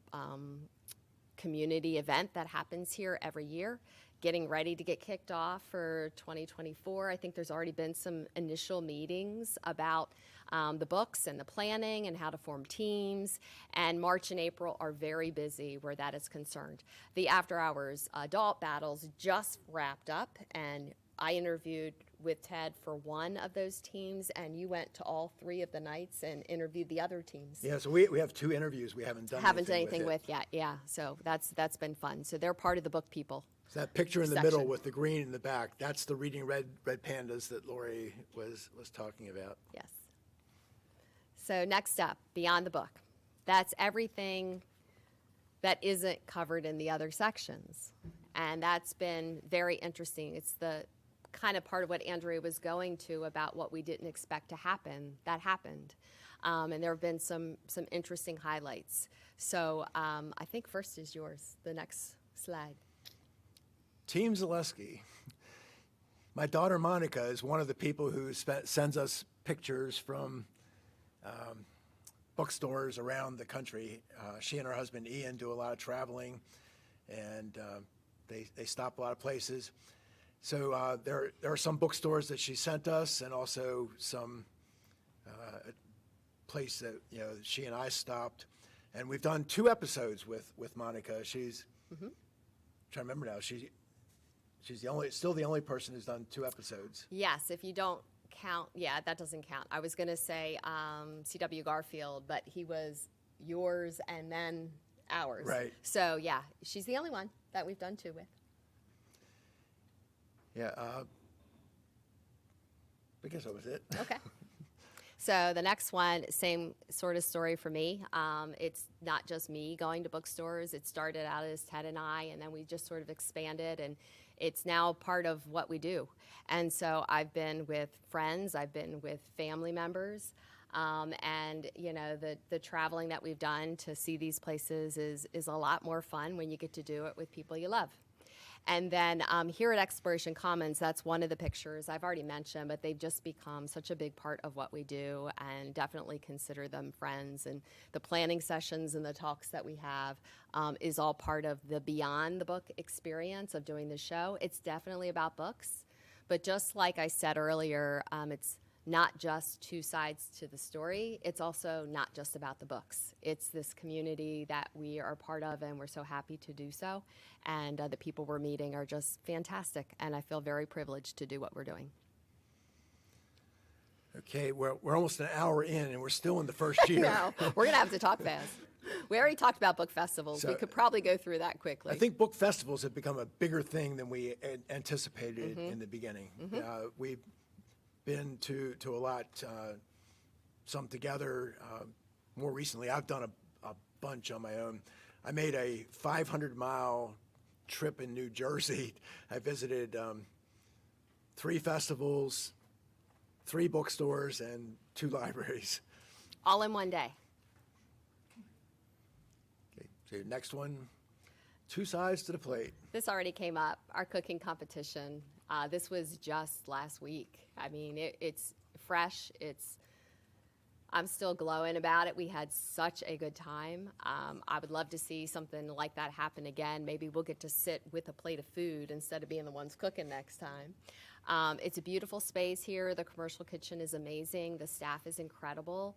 community event that happens here every year, getting ready to get kicked off for 2024. I think there's already been some initial meetings about the books and the planning and how to form teams. And March and April are very busy where that is concerned. The after hours adult battles just wrapped up, and I interviewed with Ted for one of those teams, and you went to all 3 of the nights and interviewed the other teams. Yeah, so we have 2 interviews we haven't done Anything with yet, yeah. So that's been fun. So they're part of the book people. So that picture in the section. middle with the green in the back, that's the reading red pandas that Lory was talking about. Yes. So next up, beyond the book. That's everything that isn't covered in the other sections. And that's been very interesting. It's the kind of part of what Andrea was going to about what we didn't expect to happen. That happened. And there have been some interesting highlights. So I think first is yours, the next slide. Team Zaleski. My daughter Monica is one of the people who sends us pictures from bookstores around the country. She and her husband Ian do a lot of traveling, and they stop a lot of places. So there are some bookstores that she sent us, and also some place that she and I stopped. And we've done 2 episodes with Monica. She's trying to remember now. She's still the only person who's done 2 episodes. Yes, if you don't count, yeah, that doesn't count. I was going to say C.W. Garfield, but he was yours and then ours. Right. So yeah, she's the only one that we've done 2 with. Yeah, I guess that was it. Okay. So the next one, same sort of story for me. It's not just me going to bookstores. It started out as Ted and I, and then we just sort of expanded, and it's now part of what we do. And so I've been with friends, I've been with family members, and the traveling that we've done to see these places is a lot more fun when you get to do it with people you love. And then here at Exploration Commons, that's one of the pictures I've already mentioned, but they've just become such a big part of what we do, and definitely consider them friends. And the planning sessions and the talks that we have is all part of the beyond the book experience of doing the show. It's definitely about books, but just like I said earlier, it's not just 2 sides to the story. It's also not just about the books. It's this community that we are part of, and we're so happy to do so. And the people we're meeting are just fantastic, and I feel very privileged to do what we're doing. Okay, we're almost an hour in, and we're still in the first year. No, we're going to have to talk fast. We already talked about book festivals. So, we could probably go through that quickly. I think book festivals have become a bigger thing than we anticipated in the beginning. We've been to a lot, some together. More recently, I've done a bunch on my own. I made a 500-mile trip in New Jersey. I visited 3 festivals, 3 bookstores, and 2 libraries. All in one day. Okay, so next one, 2 sides to the plate. This already came up, our cooking competition. This was just last week. I mean, it's fresh. I'm still glowing about it. We had such a good time. I would love to see something like that happen again. Maybe we'll get to sit with a plate of food instead of being the ones cooking next time. It's a beautiful space here. The commercial kitchen is amazing. The staff is incredible.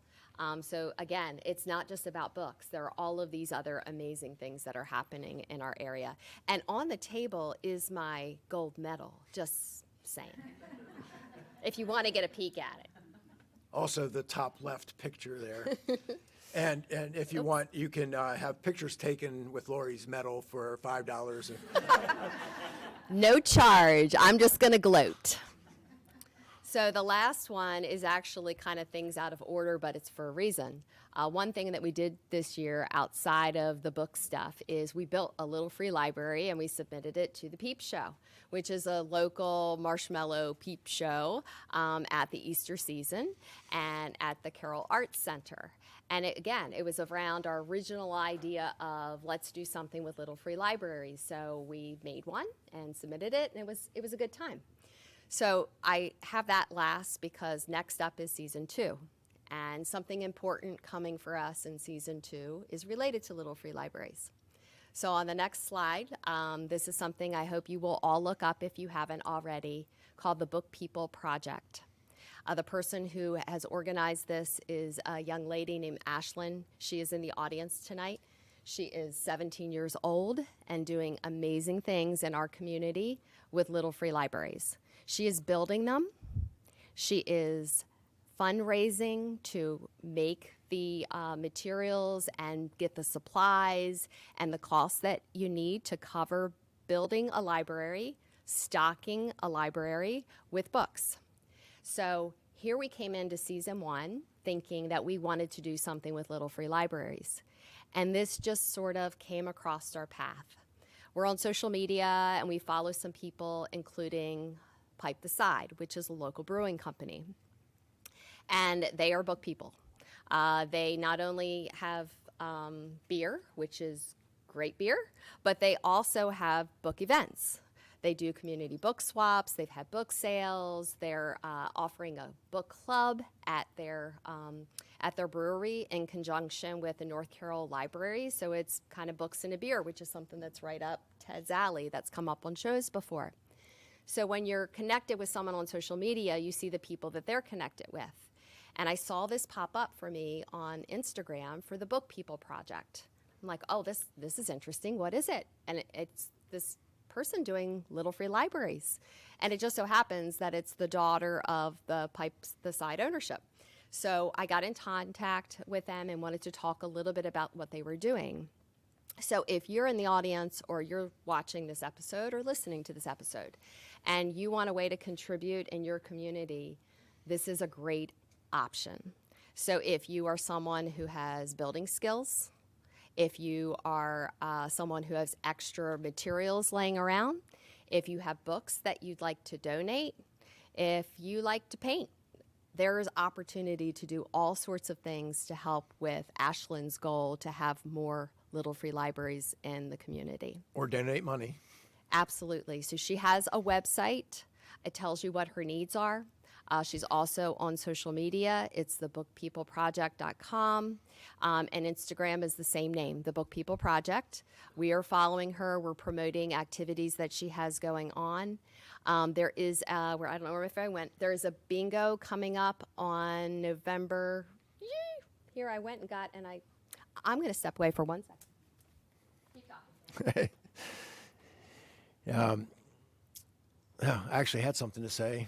So again, it's not just about books. There are all of these other amazing things that are happening in our area. And on the table is my gold medal, just saying, if you want to get a peek at it. Also, the top left picture there. And if you want, you can have pictures taken with Lory's medal for $5. No charge. I'm just going to gloat. So the last one is actually kind of things out of order, but it's for a reason. One thing that we did this year outside of the book stuff is we built a little free library and we submitted it to the Peep Show, which is a local marshmallow peep show at the Easter season and at the Carroll Arts Center. And it was around our original idea of let's do something with little free libraries. So we made one and submitted it, and it was a good time. So I have that last because next up is season 2. And something important coming for us in season 2 is related to little free libraries. So on the next slide, this is something I hope you will all look up if you haven't already, called the Book People Project. The person who has organized this is a young lady named Ashlyn. She is in the audience tonight. She is 17 years old and doing amazing things in our community with little free libraries. She is building them. She is fundraising to make the materials and get the supplies and the costs that you need to cover building a library, stocking a library with books. So here we came into season 1 thinking that we wanted to do something with little free libraries. And this just sort of came across our path. We're on social media and we follow some people, including Pipe the Side, which is a local brewing company. And they are book people. They not only have beer, which is great beer, but they also have book events. They do community book swaps. They've had book sales. They're offering a book club at their brewery in conjunction with the North Carroll Library. So it's kind of books and a beer, which is something that's right up Ted's alley. That's come up on shows before. So when you're connected with someone on social media, you see the people that they're connected with. And I saw this pop up for me on Instagram for the Book People Project. I'm like, oh, this is interesting. What is it? And it's this person doing little free libraries. And it just so happens that it's the daughter of the Pipe the Side ownership. So I got in contact with them and wanted to talk a little bit about what they were doing. So if you're in the audience or you're watching this episode or listening to this episode and you want a way to contribute in your community, this is a great option. So if you are someone who has building skills, if you are someone who has extra materials laying around, if you have books that you'd like to donate, if you like to paint, there is opportunity to do all sorts of things to help with Ashlyn's goal to have more little free libraries in the community. Or donate money. Absolutely. So she has a website. It tells you what her needs are. She's also on social media. It's thebookpeopleproject.com. And Instagram is the same name, The Book People Project. We are following her. We're promoting activities that she has going on. There is, where I don't know if I went, there is a bingo coming up on November. Here I went and got, and I'm going to step away for 1 second. Keep talking. I actually had something to say,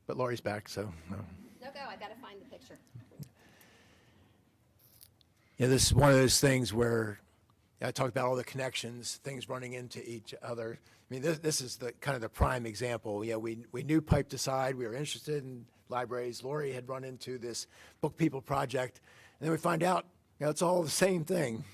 but Lory's back, so no. No go. I got to find the picture. Yeah, this is one of those things where I talked about all the connections, things running into each other. I mean, this is the kind of the prime example. Yeah, we knew Pipe the Side. We were interested in libraries. Lory had run into this Book People project, and then we find out, it's all the same thing.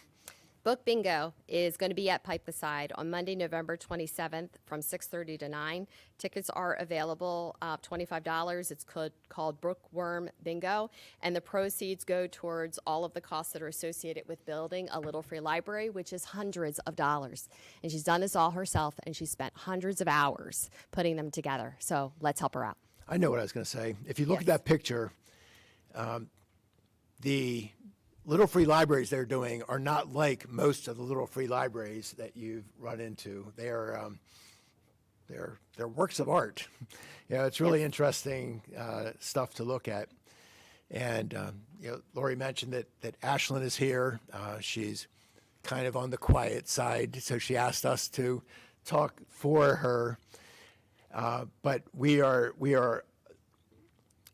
Book Bingo is going to be at Pipe the Side on Monday, November 27th from 6:30 to 9. Tickets are available, $25. It's called Bookworm Bingo, and the proceeds go towards all of the costs that are associated with building a little free library, which is hundreds of dollars. And she's done this all herself, and she spent hundreds of hours putting them together. So let's help her out. I know what I was going to say. If you look at Yes. that picture, the little free libraries they're doing are not like most of the little free libraries that you've run into. They're works of art. It's really interesting stuff to look at. And Lory mentioned that Ashlyn is here. She's kind of on the quiet side, so she asked us to talk for her. But we are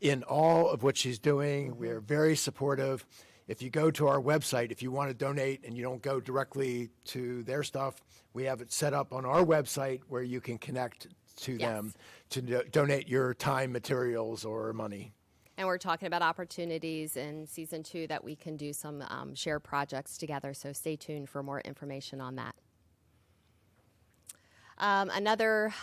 in awe of what she's doing. We are very supportive. If you go to our website, if you want to donate and you don't go directly to their stuff, we have it set up on our website where you can connect to them to donate your time, materials, or money. And we're talking about opportunities in season 2 that we can do some shared projects together. So stay tuned for more information on that. Another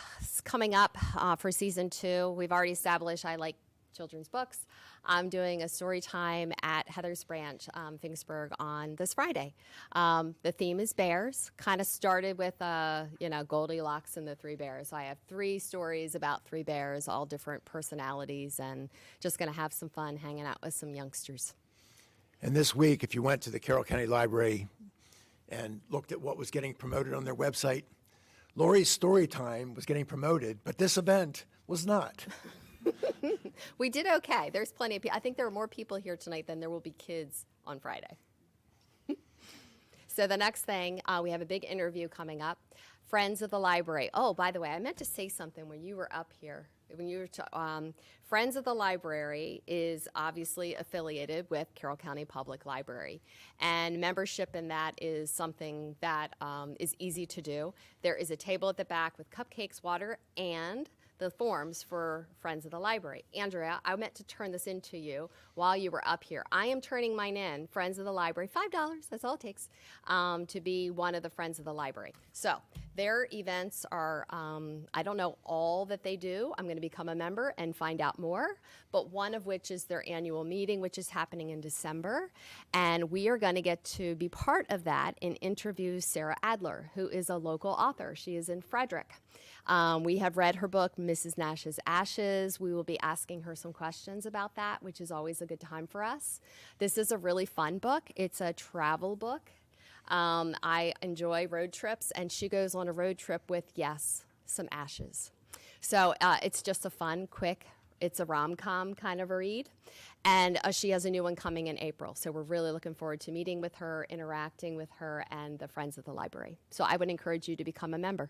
coming up for season 2, we've already established I like children's books. I'm doing a story time at Heather's Branch, Finksburg, on this Friday. The theme is bears. Kind of started with, Goldilocks and the 3 bears. So I have 3 stories about 3 bears, all different personalities, and just going to have some fun hanging out with some youngsters. And this week, if you went to the Carroll County Library, and looked at what was getting promoted on their website. Lory's story time was getting promoted, but this event was not. We did okay. There's plenty of people. I think there are more people here tonight than there will be kids on Friday. So the next thing, we have a big interview coming up. Friends of the Library. Oh, by the way, I meant to say something when you were up here. When you were Friends of the Library is obviously affiliated with Carroll County Public Library, and membership in that is something that is easy to do. There is a table at the back with cupcakes, water, and the forms for Friends of the Library. Andrea, I meant to turn this into you while you were up here. I am turning mine in, Friends of the Library, $5, that's all it takes, to be one of the Friends of the Library. So their events are, I don't know all that they do. I'm going to become a member and find out more, but one of which is their annual meeting, which is happening in December. And we are going to get to be part of that and interview Sarah Adler, who is a local author. She is in Frederick. We have read her book, Mrs. Nash's Ashes. We will be asking her some questions about that, which is always a good time for us. This is a really fun book. It's a travel book. I enjoy road trips, and she goes on a road trip with, yes, some ashes. So it's just a fun, quick, it's a rom-com kind of a read. And she has a new one coming in April. So we're really looking forward to meeting with her, interacting with her, and the Friends of the Library. So I would encourage you to become a member.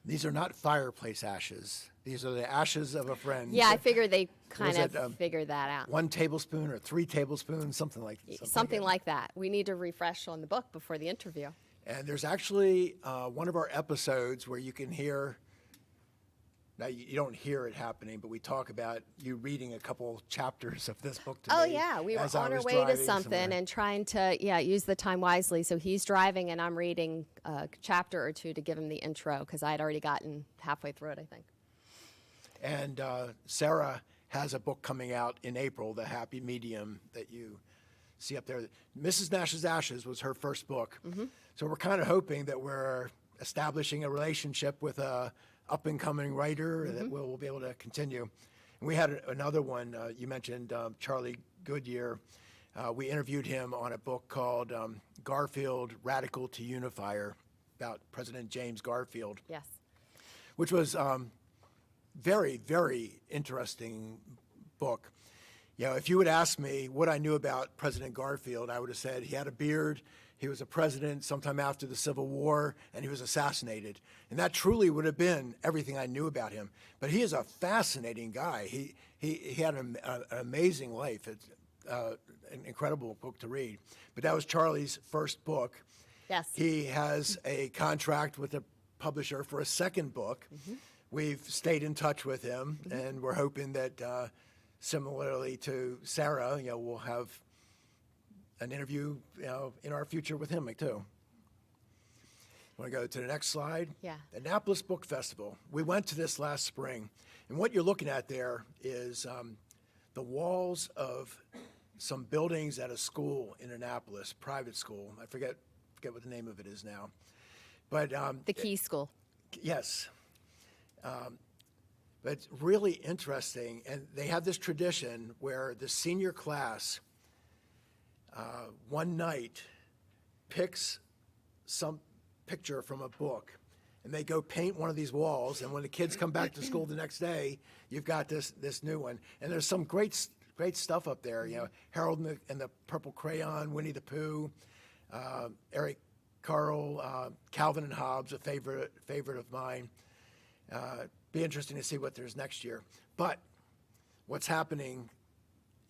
These are not fireplace ashes. These are the ashes of a friend. Yeah, I figured they kind Was of it, figured that out. 1 tablespoon or 3 tablespoons, something like that. Something like that. We need to refresh on the book before the interview. And there's actually one of our episodes where you can hear, now you don't hear it happening, but we talk about you reading a couple chapters of this book to me. Oh, yeah. We were as I on our was way to driving something somewhere. and trying to, use the time wisely. So he's driving and I'm reading a chapter or two to give him the intro because I had already gotten halfway through it, I think. And Sarah has a book coming out in April, The Happy Medium, that you see up there. Mrs. Nash's Ashes was her first book. Mm-hmm. So we're kind of hoping that we're establishing a relationship with a up-and-coming writer that we'll be able to continue. And we had another one, you mentioned Charlie Goodyear. We interviewed him on a book called Garfield, Radical to Unifier, about President James Garfield, Yes. which was very, very interesting book. You know, if you would ask me what I knew about President Garfield, I would have said he had a beard, he was a president sometime after the Civil War, and he was assassinated. And that truly would have been everything I knew about him. But he is a fascinating guy. He had an amazing life. It's an incredible book to read. But that was Charlie's first book. Yes. He has a contract with a publisher for a second book. We've stayed in touch with him, and we're hoping that similarly to Sarah, we'll have an interview, in our future with him too. Want to go to the next slide? Yeah. Annapolis Book Festival. We went to this last spring, and what you're looking at there is the walls of some buildings at a school in Annapolis, private school. I forget what the name of it is now, but The Key School. yes. But it's really interesting, and they have this tradition where the senior class one night picks some picture from a book, and they go paint one of these walls, and when the kids come back to school the next day, you've got this new one. And there's some great stuff up there, Harold and the Purple Crayon, Winnie the Pooh, Eric Carle, Calvin and Hobbes, a favorite of mine. Be interesting to see what there's next year. But what's happening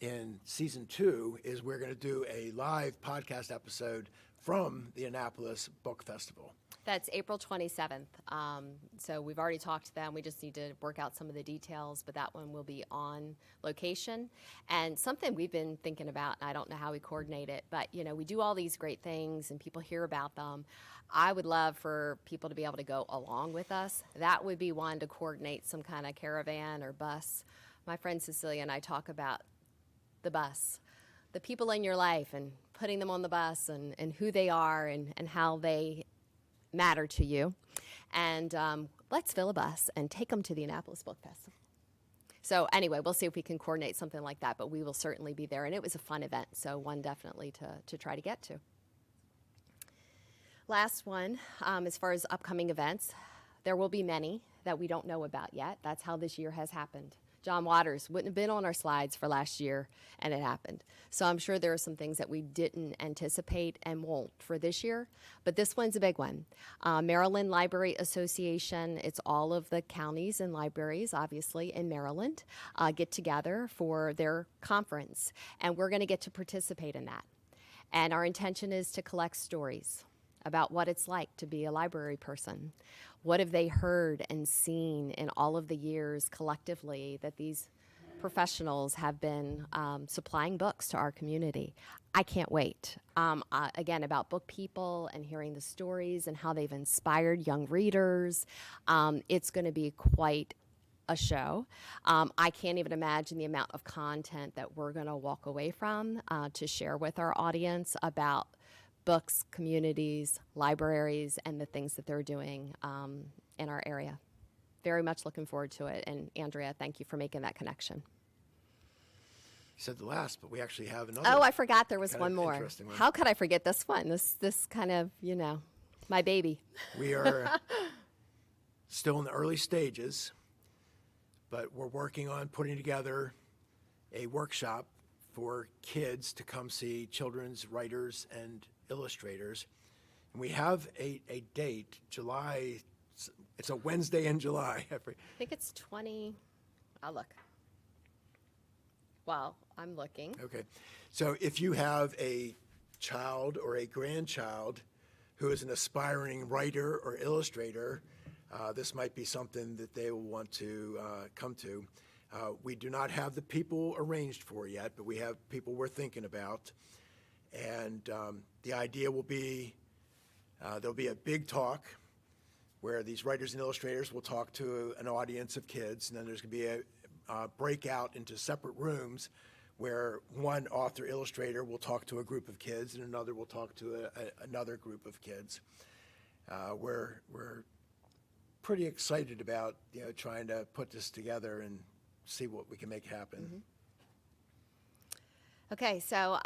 in season 2 is we're going to do a live podcast episode from the Annapolis Book Festival. That's April 27th. So we've already talked to them. We just need to work out some of the details, but that one will be on location. And something we've been thinking about, and I don't know how we coordinate it, but we do all these great things and people hear about them. I would love for people to be able to go along with us. That would be one to coordinate some kind of caravan or bus. My friend Cecilia and I talk about the bus, the people in your life and putting them on the bus and who they are and how they matter to you. And let's fill a bus and take them to the Annapolis Book Festival. So anyway, we'll see if we can coordinate something like that, but we will certainly be there. And it was a fun event, so one definitely to try to get to. Last one, as far as upcoming events, there will be many that we don't know about yet. That's how this year has happened. John Waters wouldn't have been on our slides for last year, and it happened. So I'm sure there are some things that we didn't anticipate and won't for this year, but this one's a big one. Maryland Library Association, it's all of the counties and libraries, obviously, in Maryland, get together for their conference, and we're going to get to participate in that. And our intention is to collect stories about what it's like to be a library person. What have they heard and seen in all of the years collectively that these professionals have been supplying books to our community? I can't wait. Again, about book people and hearing the stories and how they've inspired young readers. It's going to be quite a show. I can't even imagine the amount of content that we're going to walk away from to share with our audience about books, communities, libraries, and the things that they're doing in our area. Very much looking forward to it. And Andrea, thank you for making that connection. You said the last, but we actually have another. Oh, I forgot there was kind one of more. interesting one. How could I forget this one? This kind of, my baby. We are still in the early stages, but we're working on putting together a workshop for kids to come see children's writers and illustrators. And we have a date, July, it's a Wednesday in July. I think it's 20, I'll look. Well, I'm looking. Okay. So if you have a child or a grandchild who is an aspiring writer or illustrator, this might be something that they will want to come to. We do not have the people arranged for yet, but we have people we're thinking about. And the idea will be there'll be a big talk where these writers and illustrators will talk to an audience of kids, and then there's going to be a breakout into separate rooms where one author illustrator will talk to a group of kids and another will talk to another group of kids. We're pretty excited about trying to put this together and see what we can make happen. Mm-hmm. Okay, so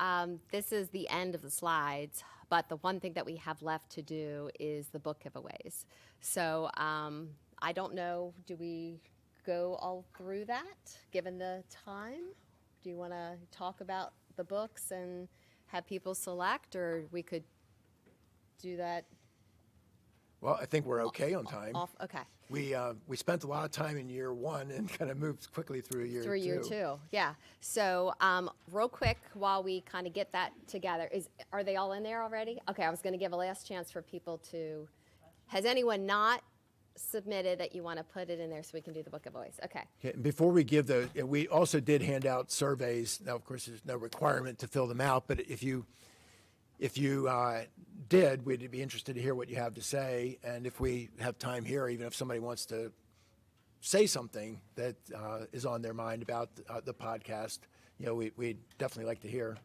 this is the end of the slides, but the one thing that we have left to do is the book giveaways. So I don't know, do we go all through that, given the time? Do you want to talk about the books and have people select, or we could do that? Well, I think we're okay on time. Okay. We spent a lot of time in year one and kind of moved quickly through year two. Through year two, yeah. So real quick, while we kind of get that together, are they all in there already? Okay, I was going to give a last chance for people to, has anyone not submitted that you want to put it in there so we can do the book of voice? Okay. Okay, before we give those, we also did hand out surveys. Now, of course, there's no requirement to fill them out, but if you did, we'd be interested to hear what you have to say. And if we have time here, even if somebody wants to say something that is on their mind about the podcast, we'd definitely like to hear.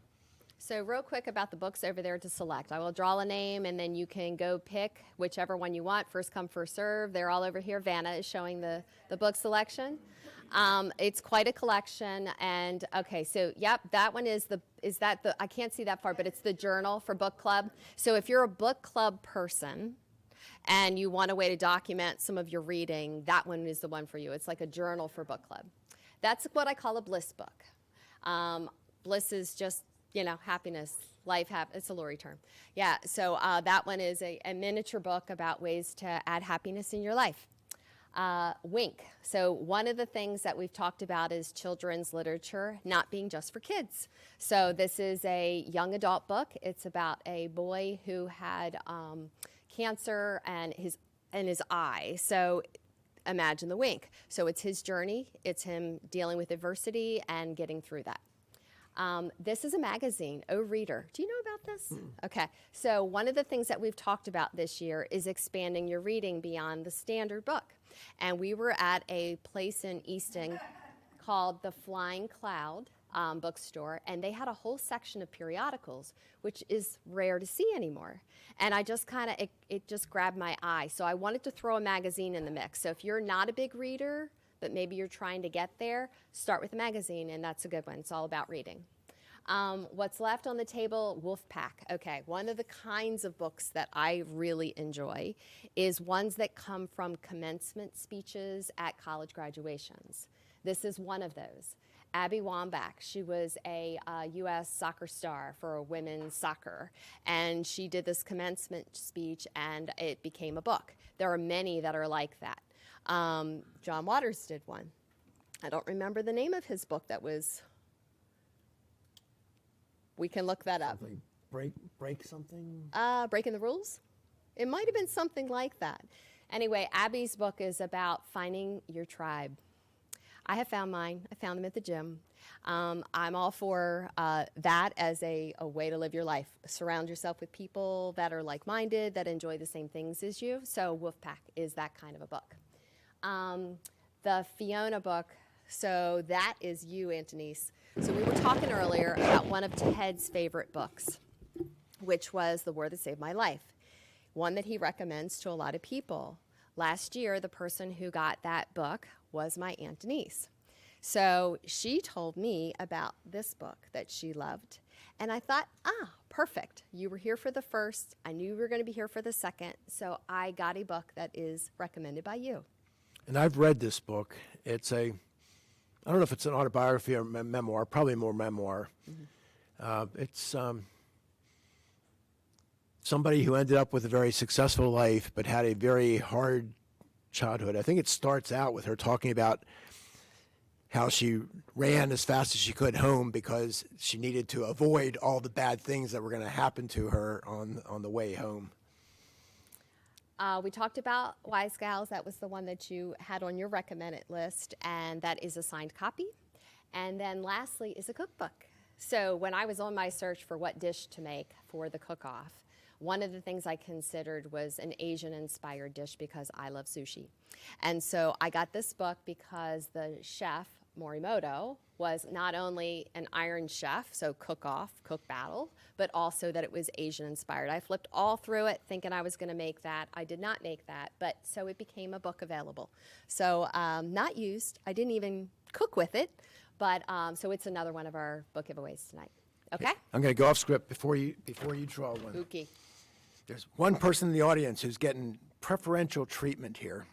So real quick about the books over there to select. I will draw a name, and then you can go pick whichever one you want. First come, first serve. They're all over here. Vanna is showing the book selection. It's quite a collection. And okay, so yep, that one is I can't see that far, but it's the journal for book club. So if you're a book club person and you want a way to document some of your reading, that one is the one for you. It's like a journal for book club. That's what I call a bliss book. Bliss is just happiness, life, it's a Lory term. Yeah, so that one is a miniature book about ways to add happiness in your life. Wink. So one of the things that we've talked about is children's literature not being just for kids. So this is a young adult book. It's about a boy who had cancer and his eye. So imagine the wink. So it's his journey. It's him dealing with adversity and getting through that. This is a magazine, Oh Reader. Do you know about this? Okay, so one of the things that we've talked about this year is expanding your reading beyond the standard book. And we were at a place in Easton called the Flying Cloud bookstore, and they had a whole section of periodicals, which is rare to see anymore. And I just it just grabbed my eye. So I wanted to throw a magazine in the mix. So if you're not a big reader, but maybe you're trying to get there, start with a magazine, and that's a good one. It's all about reading. What's left on the table? Wolfpack. Okay, one of the kinds of books that I really enjoy is ones that come from commencement speeches at college graduations. This is one of those. Abby Wambach, she was a U.S. soccer star for women's soccer, and she did this commencement speech, and it became a book. There are many that are like that. John Waters did one. I don't remember the name of his book that was... We can look that up. Break something? Breaking the Rules? It might have been something like that. Anyway, Abby's book is about finding your tribe. I have found mine. I found them at the gym. I'm all for that as a way to live your life. Surround yourself with people that are like-minded, that enjoy the same things as you. So Wolfpack is that kind of a book. The Fiona book, so that is you, Antonice. So we were talking earlier about one of Ted's favorite books, which was The War That Saved My Life, one that he recommends to a lot of people. Last year, the person who got that book was my Aunt Denise. So she told me about this book that she loved. And I thought, perfect. You were here for the first. I knew you were going to be here for the second. So I got a book that is recommended by you. And I've read this book. It's I don't know if it's an autobiography or memoir, probably more memoir. Mm-hmm. It's somebody who ended up with a very successful life but had a very hard childhood. I think it starts out with her talking about how she ran as fast as she could home because she needed to avoid all the bad things that were going to happen to her on the way home. We talked about Wise Gals. That was the one that you had on your recommended list, and that is a signed copy. And then lastly is a cookbook. So when I was on my search for what dish to make for the cook-off, one of the things I considered was an Asian-inspired dish because I love sushi. And so I got this book because the chef, Morimoto, was not only an Iron Chef, so cook-off, cook battle, but also that it was Asian-inspired. I flipped all through it thinking I was going to make that. I did not make that, but so it became a book available. So not used. I didn't even cook with it, but so it's another one of our book giveaways tonight. Okay? I'm going to go off script before you draw one. Okay. There's one person in the audience who's getting preferential treatment here.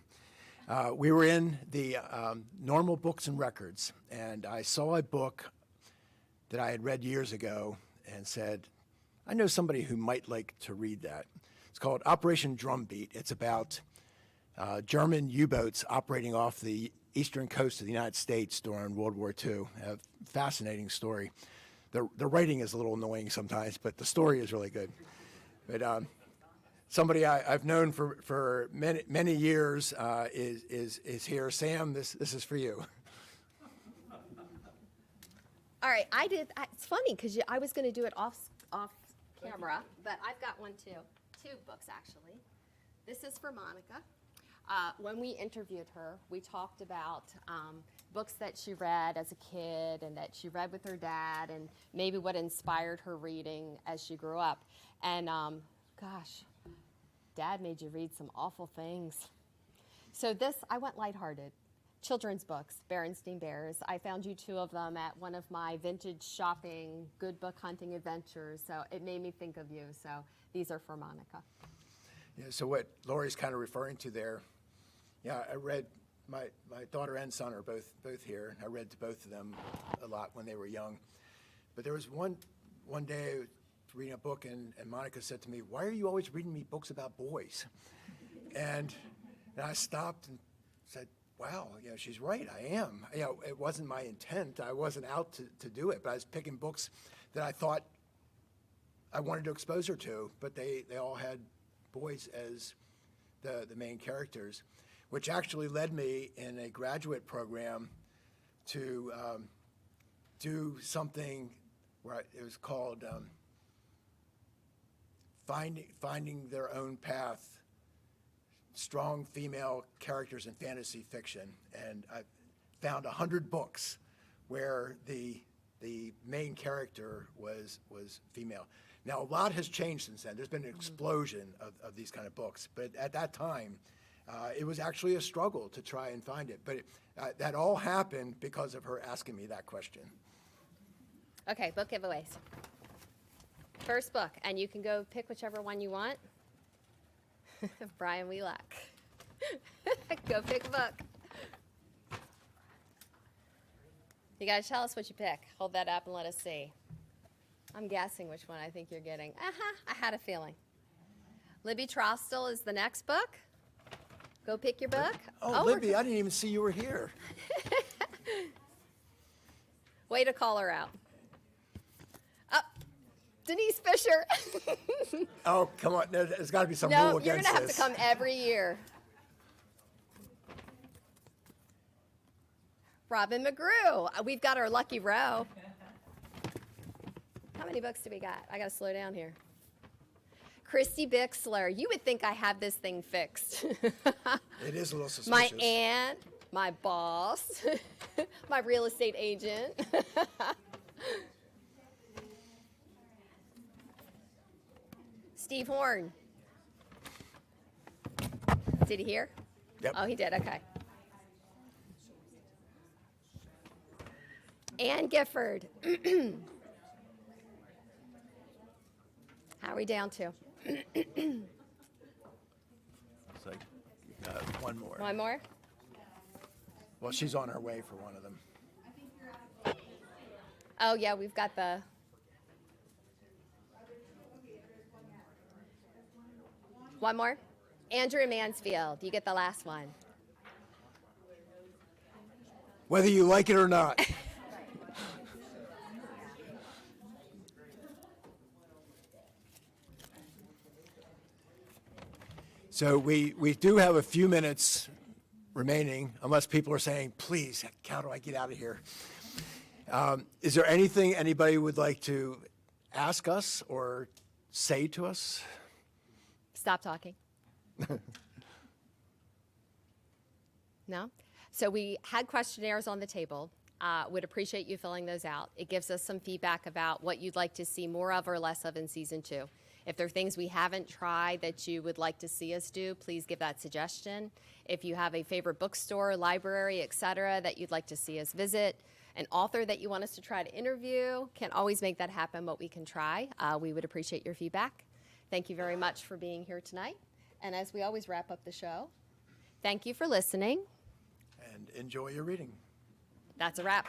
We were in the normal books and records, and I saw a book that I had read years ago and said, I know somebody who might like to read that. It's called Operation Drumbeat. It's about German U-boats operating off the eastern coast of the United States during World War II. A fascinating story. The writing is a little annoying sometimes, but the story is really good. But somebody I've known for many years is here. Sam, this is for you. All right, it's funny because I was going to do it off camera, but I've got one too. Two books, actually. This is for Monica. When we interviewed her, we talked about books that she read as a kid and that she read with her dad and maybe what inspired her reading as she grew up. And gosh, Dad made you read some awful things. So I went lighthearted. Children's books, Berenstain Bears. I found you two of them at one of my vintage shopping, good book hunting adventures. So it made me think of you. So these are for Monica. Yeah, so what Lory's kind of referring to there, yeah, I read, my daughter and son are both here. I read to both of them a lot when they were young. But there was one day I was reading a book and Monica said to me, why are you always reading me books about boys? And I stopped and said, wow, she's right, I am. It wasn't my intent. I wasn't out to do it, but I was picking books that I thought I wanted to expose her to, but they all had boys as the main characters, which actually led me in a graduate program to do something where it was called Finding Their Own Path, Strong Female Characters in Fantasy Fiction. And I found 100 books where the main character was female. Now, a lot has changed since then. There's been an explosion of these kind of books. But at that time, it was actually a struggle to try and find it. But that all happened because of her asking me that question. Okay, book giveaways. First book, and you can go pick whichever one you want. Brian Wheelock. Go pick a book. You gotta tell us what you pick. Hold that up and let us see. I'm guessing which one I think you're getting. I had a feeling. Libby Trostel is the next book. Go pick your book. Oh, Libby, I didn't even see you were here. Way to call her out. Denise Fisher. Oh, come on. There's got to be some No, rule you're against going to have to this. come every year. Robin McGrew. We've got our lucky row. How many books do we got? I got to slow down here. Christy Bixler. You would think I have this thing fixed. It is a little suspicious. My aunt, my boss, my real estate agent. Steve Horn. Did he hear? Yep. Oh, he did. Okay. Ann Gifford. How are we down to? It's like one more. One more? Well, she's on her way for one of them. Oh, yeah, we've got the. One more? Andrew Mansfield. You get the last one. Whether you like it or not. So we do have a few minutes remaining, unless people are saying, please, how do I get out of here? Is there anything anybody would like to ask us or say to us? Stop talking. No? So we had questionnaires on the table. Would appreciate you filling those out. It gives us some feedback about what you'd like to see more of or less of in season 2. If there are things we haven't tried that you would like to see us do, please give that suggestion. If you have a favorite bookstore, library, etc., that you'd like to see us visit, an author that you want us to try to interview, can't always make that happen, but we can try. We would appreciate your feedback. Thank you very much for being here tonight. And as we always wrap up the show, thank you for listening. And enjoy your reading. That's a wrap.